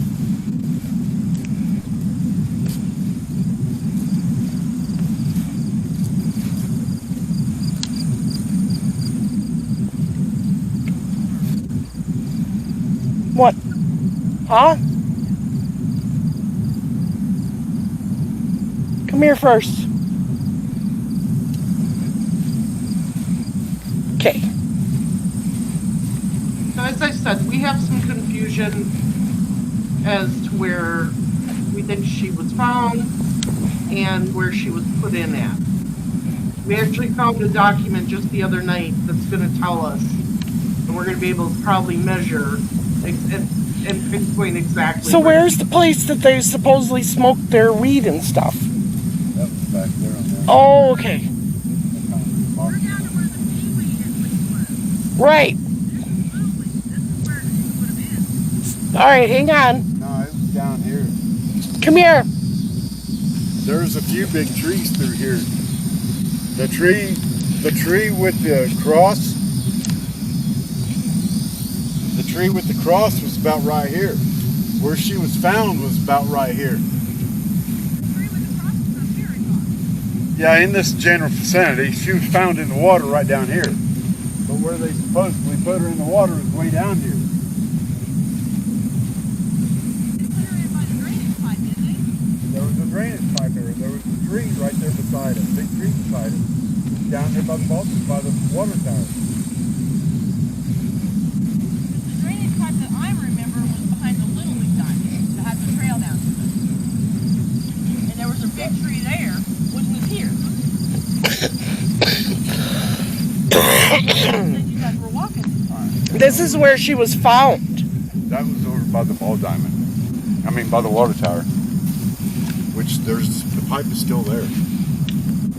What? Huh? Come here first. Okay. So as I said, we have some confusion as to where we we think she was found and where she was put in at. We actually found a document just the other night that's going to tell us, and we're going to be able to probably measure and pinpoint exactly. So where's the place that they supposedly smoked their weed and stuff? That was back there on there. Oh, okay. Right. All right, hang on. No, it was down here. Come here. There's a few big trees through here. The tree with the cross. The tree with the cross was about right here. Where she was found was about right here. Yeah, in this general vicinity. She was found in the water right down here. But where they supposedly put her in the water is way down here. There was a drainage pipe there. There was a tree right there beside it. Big tree beside it. Down there by the water tower. The drainage pipe that I remember was behind the Little League diamond that had the trail down to it. And there was a big tree there, which was here. You guys were walking too far. This is where she was found. That was over by the ball diamond. I mean, by the water tower. Which the pipe is still there.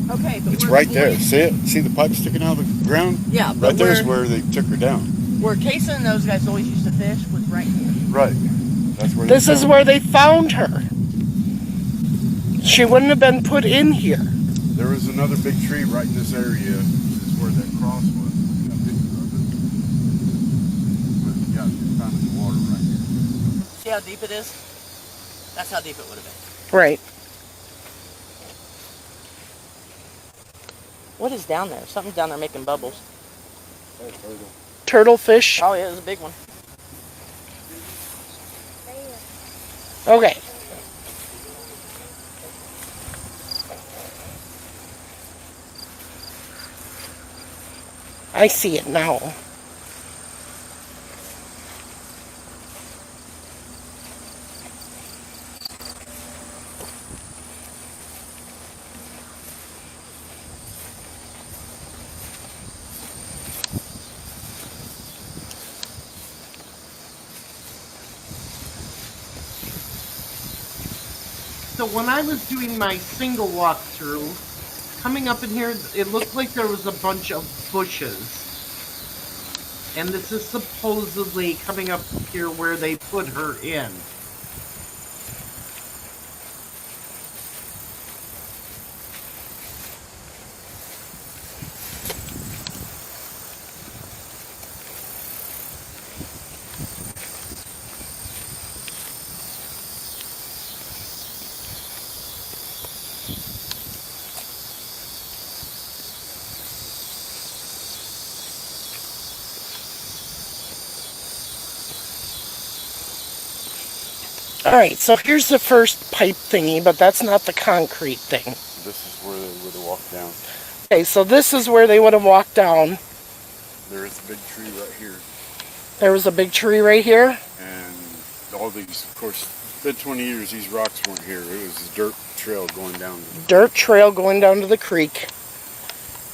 Okay, but It's right there. See it? See the pipe sticking out of the ground? Yeah, but right there's where they took her down. Where Kaysen and those guys always used to fish was right here. Right. That's where. This is where they found her. She wouldn't have been put in here. There was another big tree right in this area. This is where that cross was. A picture of it. But yeah, it's found in the water right here. See how deep it is? That's how deep it would have been. Right. What is down there? Something's down there making bubbles. Turtle fish. Oh yeah, it was a big one. Okay. I see it now. So when I was doing my single walkthrough, coming up in here, it looked like there was a bunch of bushes. And this is supposedly coming up here where they put her in. Alright, so here's the first pipe thingy, but that's not the concrete thing. This is where they would have walked down. Okay, so this is where they would have walked down. There is a big tree right here. There was a big tree right here. And all these, of course, it's been 20 years, these rocks weren't here. It was a dirt trail going down. Dirt trail going down to the creek.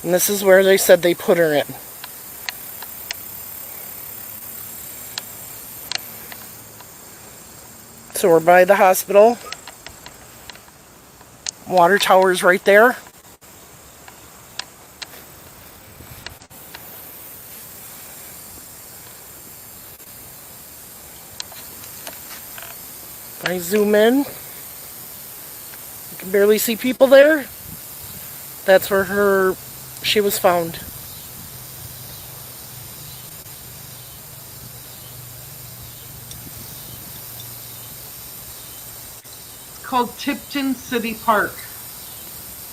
And this is where they said they put her in. So we're by the hospital. Water tower's right there. If I zoom in, you can barely see people there. That's where she was found. Called Tipton City Park.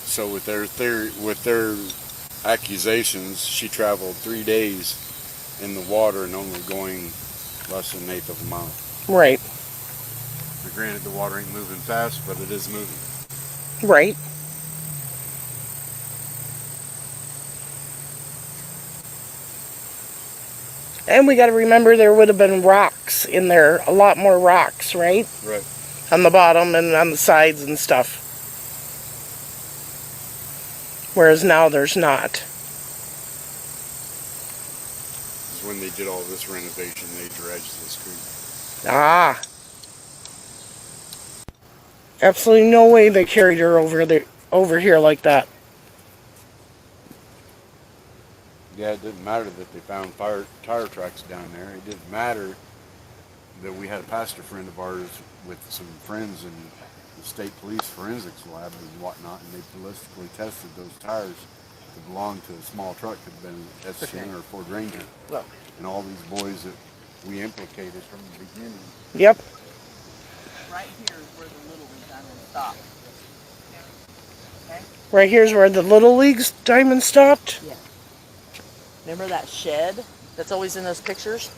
So with their accusations, she traveled 3 days in the water and only going less than an eighth of a mile. Right. Now, granted, the water ain't moving fast, but it is moving. Right. And we got to remember there would have been rocks in there, a lot more rocks, right? Right. on the bottom and on the sides and stuff. Whereas now there's not. When they did all this renovation, they dredged this creek. Ah. Absolutely no way they carried her over here like that. Yeah, it didn't matter that they found tire tracks down there. It didn't matter that we had a pastor friend of ours with some friends in the state police forensics lab and whatnot, and they ballistically tested those tires that belonged to a small truck that had been S10 or Ford Ranger. Well. And all these boys that we implicated from the beginning. Yep. Right here is where the Little League diamond stopped. Okay? Right here's where the Little League's diamond stopped? Yeah. Remember that shed that's always in those pictures?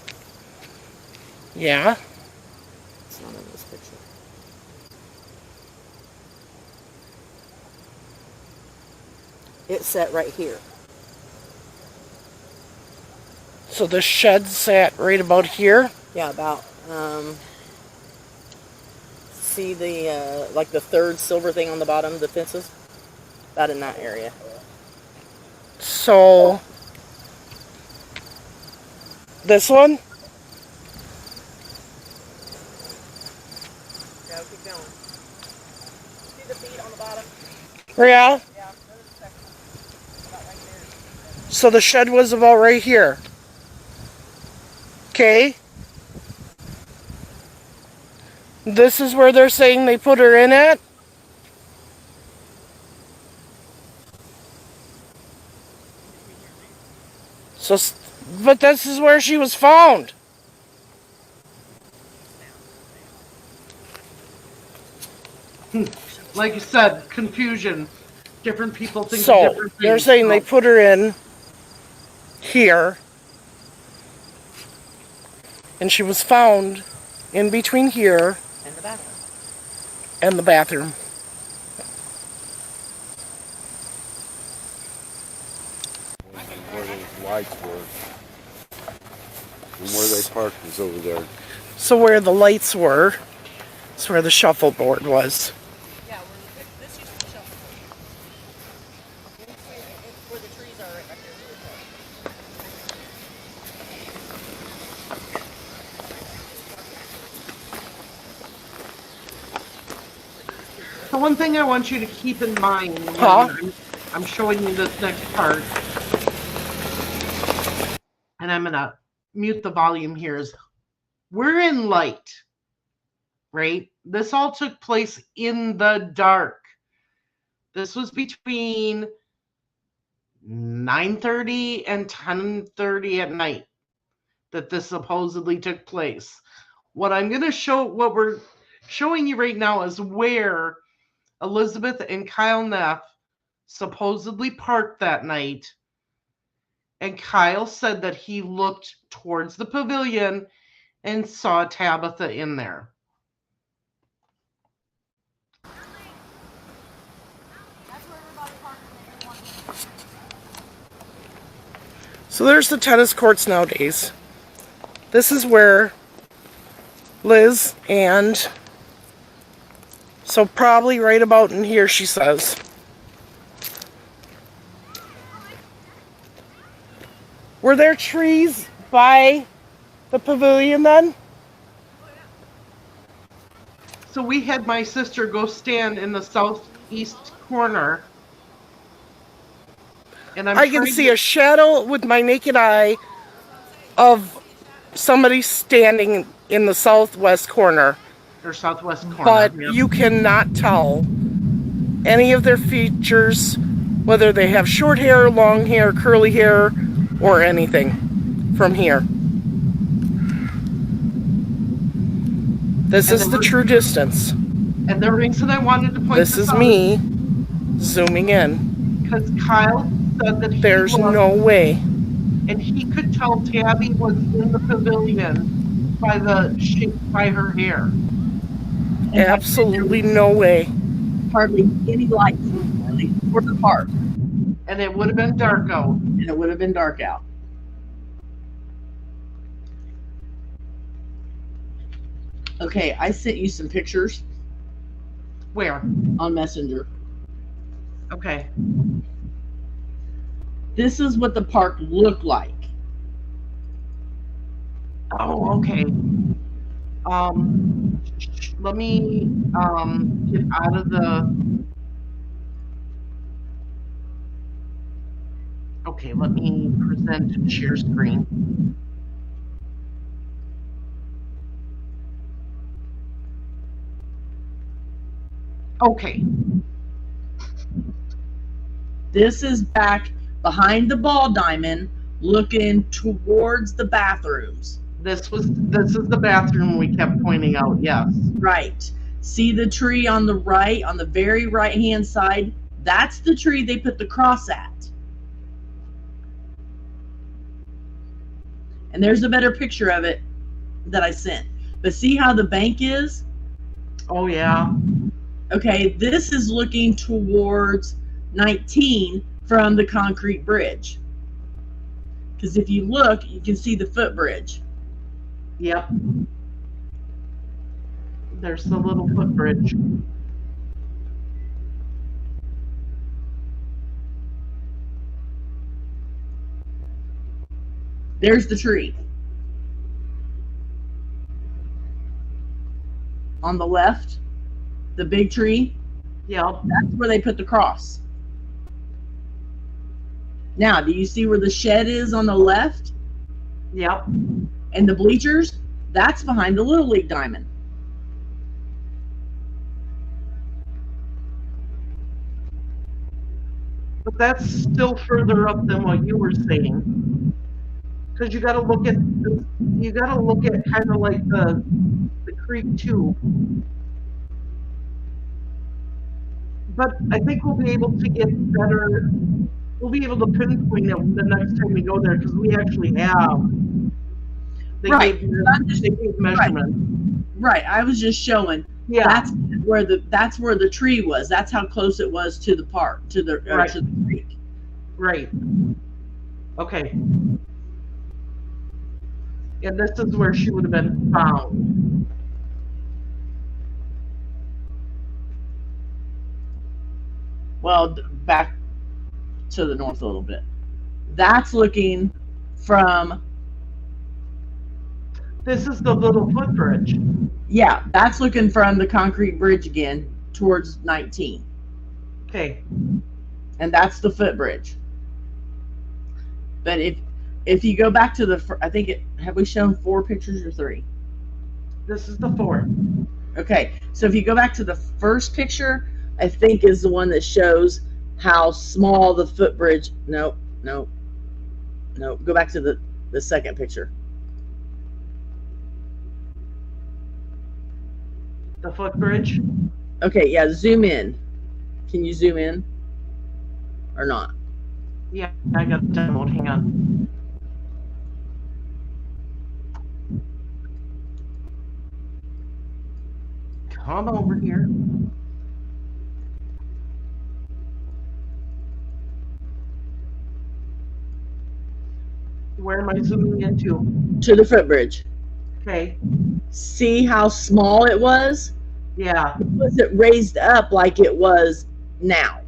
Yeah. It's not in this picture. It's set right here. So the shed sat right about here? Yeah, about, see the, like the third silver thing on the bottom, the fences? About in that area. So, this one? Yeah, keep going. See the feet on the bottom? Yeah. Yeah, there's a section. About right there. So the shed was about right here. Okay. This is where they're saying they put her in at? So, but this is where she was found. Like you said, confusion. Different people think So, different things. they're saying they put her in here. And she was found in between here And the bathroom. and the bathroom. Where those lights were. And where they parked was over there. So where the lights were, is where the shuffleboard was. Yeah, this used to be shuffleboard. Where the trees are right back there. So one thing I want you to keep in mind when I'm showing you this next part, and I'm gonna mute the volume here, is we're in light, right? This all took place in the dark. This was between 9:30 and 10:30 at night that this supposedly took place. What we're showing you right now is where Elizabeth and Kyle Neff supposedly parked that night. And Kyle said that he looked towards the pavilion and saw Tabitha in there. So there's the tennis courts nowadays. This is where Liz and, so probably right about in here, she says. Were there trees by the pavilion then? So we had my sister go stand in the southeast corner. And I can see a shadow with my naked eye of somebody standing in the southwest corner. Or southwest corner. But yeah. you cannot tell any of their features, whether they have short hair, long hair, curly hair, or anything from here. This is the true distance. And the reason I wanted to point this is out me zooming in. Because Kyle said that there's no way. And he could tell Tabby was in the pavilion by the shape, by her hair. Absolutely no way. Hardly any lights for the park. And it would have been dark out. And it would have been dark out. Okay, I sent you some pictures Where? on Messenger. Okay. This is what the park looked like. Oh, okay. Let me get out of the. Okay, let me present and share screen. Okay. This is back behind the ball diamond, looking towards the bathrooms. This is the bathroom we kept pointing out. Yes. Right. See the tree on the right, on the very right-hand side? That's the tree they put the cross at. And there's a better picture of it that I sent. But see how the bank is? Oh yeah. Okay, this is looking towards 19 from the concrete bridge. Because if you look, you can see the footbridge. Yep. There's the little footbridge. There's the tree. On the left, the big tree, Yep. that's where they put the cross. Now, do you see where the shed is on the left? Yep. And the bleachers? That's behind the Little League diamond. But that's still further up than what you were saying. Because you got to look at kind of like the creek too. But I think we'll be able to get better. We'll be able to pinpoint it the next time we go there because we actually have. They Right. gave measurements. Right. I was just showing. Yeah. That's where the tree was. That's how close it was to the park, to the Right. to the creek. Right. Okay. And this is where she would have been found. Well, back to the north a little bit. That's looking from, This is the little footbridge. yeah, that's looking from the concrete bridge again towards 19. Okay. And that's the footbridge. But if you go back to I think have we shown 4 pictures or 3? This is the 4th. Okay, so if you go back to the first picture, I think is the one that shows how small the footbridge. Nope. Go back to the second picture. The footbridge. Okay, yeah, zoom in. Can you zoom in or not? Yeah, I got the download. Hang on. Come over here. Where am I zooming into? To the footbridge. Okay. See how small it was? Yeah. It wasn't raised up like it was now.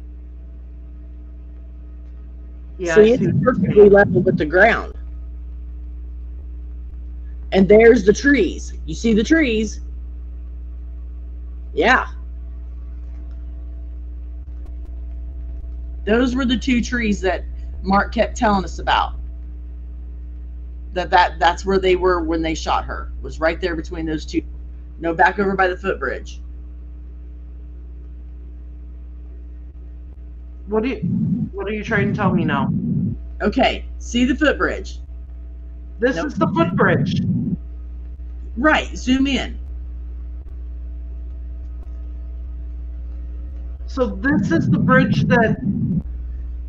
Yeah. See, it's perfectly level with the ground. And there's the trees. You see the trees? Yeah. Those were the 2 trees that Mark kept telling us about. That's where they were when they shot her. Was right there between those 2. No, back over by the footbridge. What are you trying to tell me now? Okay, see the footbridge. This Nope. is the footbridge. Right, zoom in. So this is the bridge that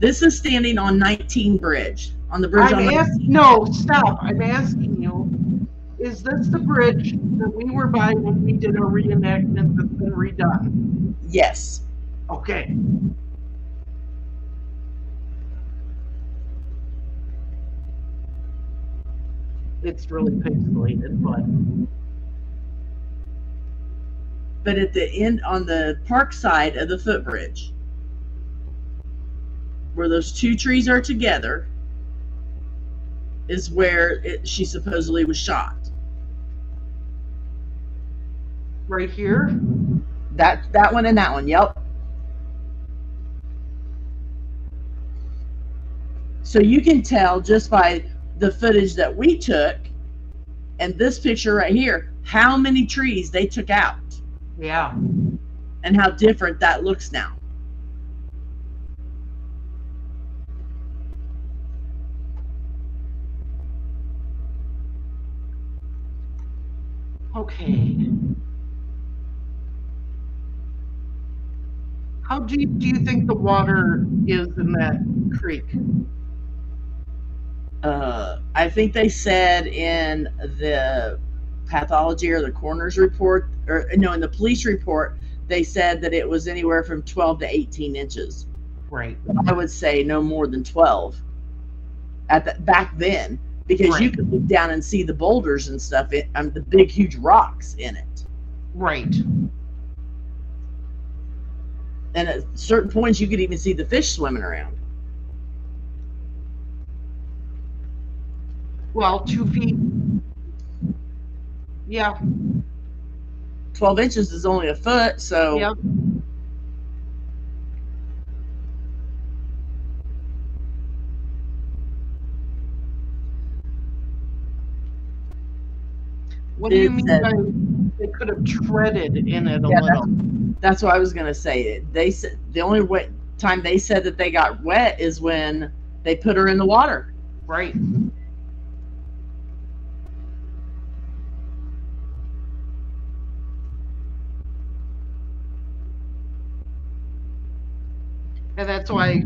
This is standing on 19 bridge. On the bridge on 19. No, stop. I'm asking you, is this the bridge that we were by when we did a reenactment that's been redone? Yes. Okay. It's really pixelated, but But at the end, on the park side of the footbridge, where those two trees are together, is where she supposedly was shot. Right here? That one and that one, yep. So you can tell just by the footage that we took and this picture right here, how many trees they took out. Yeah. And how different that looks now. Okay. How deep do you think the water is in that creek? I think they said in the pathology or the coroner's report, or no, in the police report, they said that it was anywhere from 12 to 18 inches. Right. I would say no more than 12 back then, because you could look down and see the boulders and stuff, the big, huge rocks in it. Right. And at certain points, you could even see the fish swimming around. Well, 2 feet. Yeah. 12 inches is only a foot, so. Yep. What do you mean by they could have treaded in it a little? That's what I was going to say. They said the only time they said that they got wet is when they put her in the water. Right. And that's why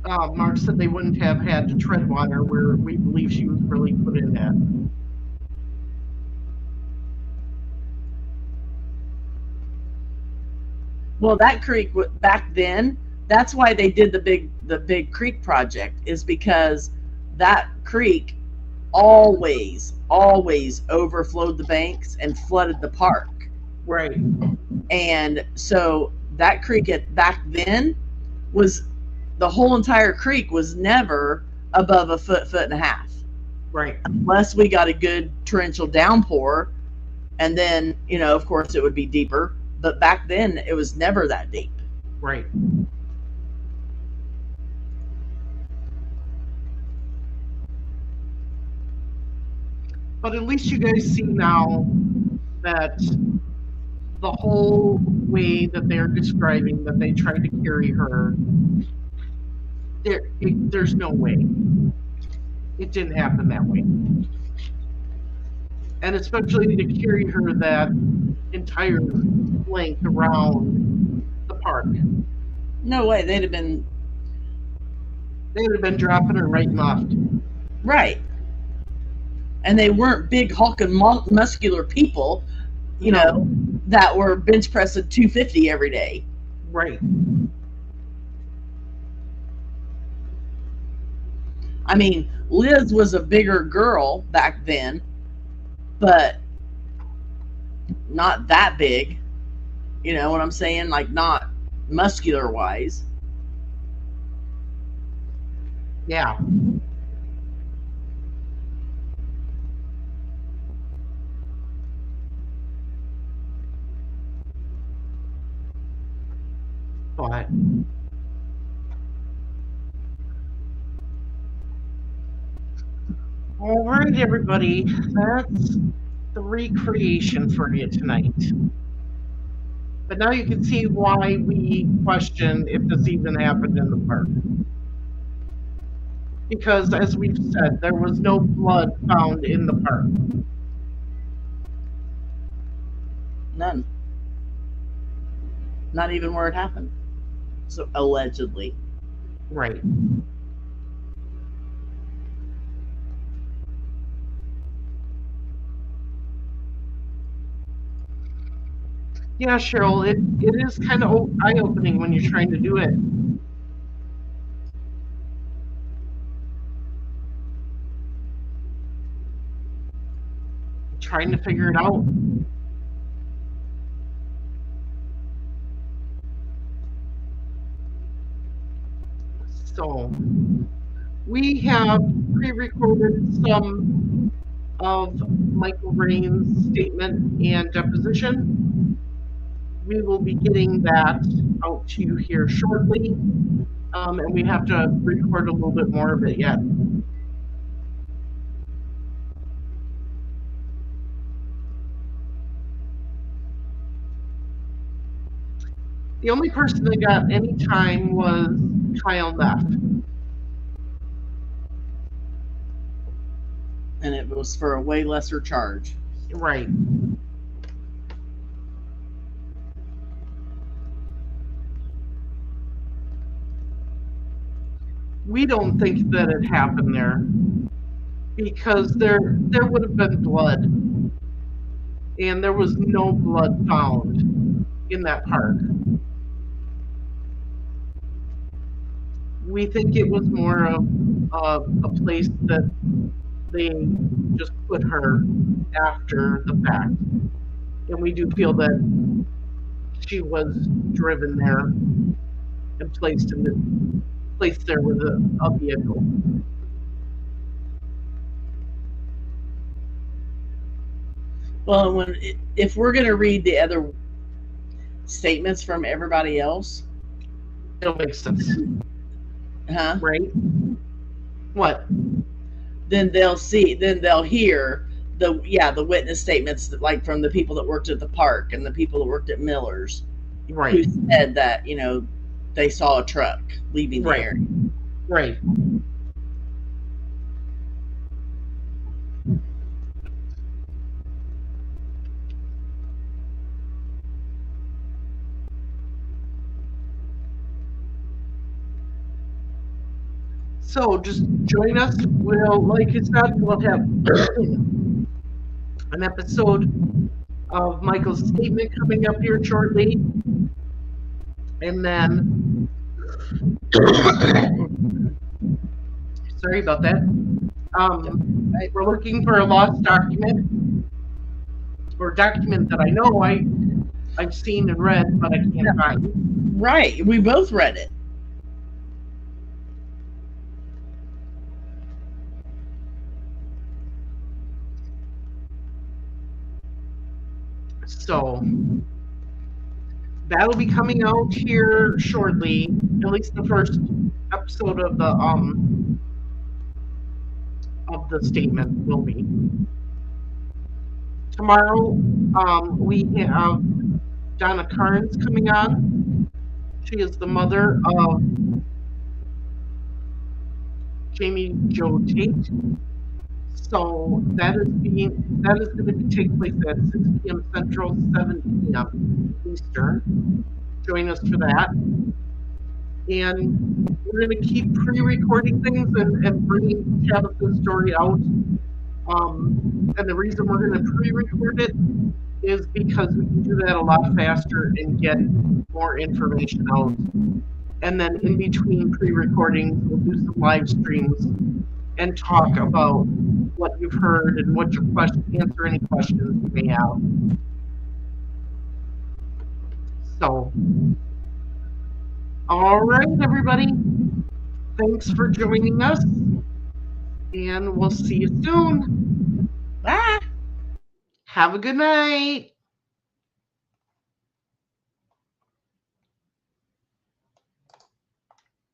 Mark said they wouldn't have had to tread water where we believe she was really put in that. Well, that creek back then, that's why they did the big creek project, is because that creek always overflowed the banks and flooded the park. Right. And so that creek back then was, the whole entire creek was never above a foot and a half. Right. Unless we got a good torrential downpour, and then, of course it would be deeper. But back then, it was never that deep. Right. But at least you guys see now that the whole way that they're describing that they tried to carry her, there's no way. It didn't happen that way. And especially to carry her that entire length around the park. No way. They'd have been dropping her right and left. Right. And they weren't big, hulking, muscular people, that were bench pressing 250 every day. Right. I mean, Liz was a bigger girl back then, but not that big. You know what I'm saying? Like, not muscular wise. Yeah. But all right, everybody, that's the recreation for you tonight. But now you can see why we question if this even happened in the park. Because, as we've said, there was no blood found in the park. None. Not even where it happened. So, allegedly. Right. Yeah, Cheryl, it is kind of eye-opening when you're trying to do it. Trying to figure it out. So we have pre-recorded some of Michael Rain's statement and deposition. We will be getting that out to you here shortly, and we have to record a little bit more of it yet. The only person that got any time was Kyle Neff. And it was for a way lesser charge. Right. We don't think that it happened there because there would have been blood, and there was no blood found in that park. We think it was more of a place that they just put her after the fact, and we do feel that she was driven there and placed there with a vehicle. Well, if we're going to read the other statements from everybody else, it'll make sense, huh? Right? What? Then they'll hear the witness statements that, like, from the people that worked at the park and the people that worked at Miller's, right? Who said that they saw a truck leaving the area. Right. So just join us. Like I said, we'll have an episode of Michael's statement coming up here shortly. And then, sorry about that. We're looking for a lost document, or document that I know I've seen and read, but I can't find. Right, we both read it. So that'll be coming out here shortly. At least the first episode of the statement will be. Tomorrow, we have Donna Carnes coming on. She is the mother of Jamie Jo Tate. So that is going to take place at 6 p.m. Central, 7 p.m. Eastern. Join us for that. And we're going to keep pre-recording things and bringing Tabitha's story out. And the reason we're going to pre-record it is because we can do that a lot faster and get more information out. And then in between pre-recordings, we'll do some live streams and talk about what you've heard and what your answer any questions you may have. So, all right, everybody. Thanks for joining us, and we'll see you soon. Bye. Have a good night.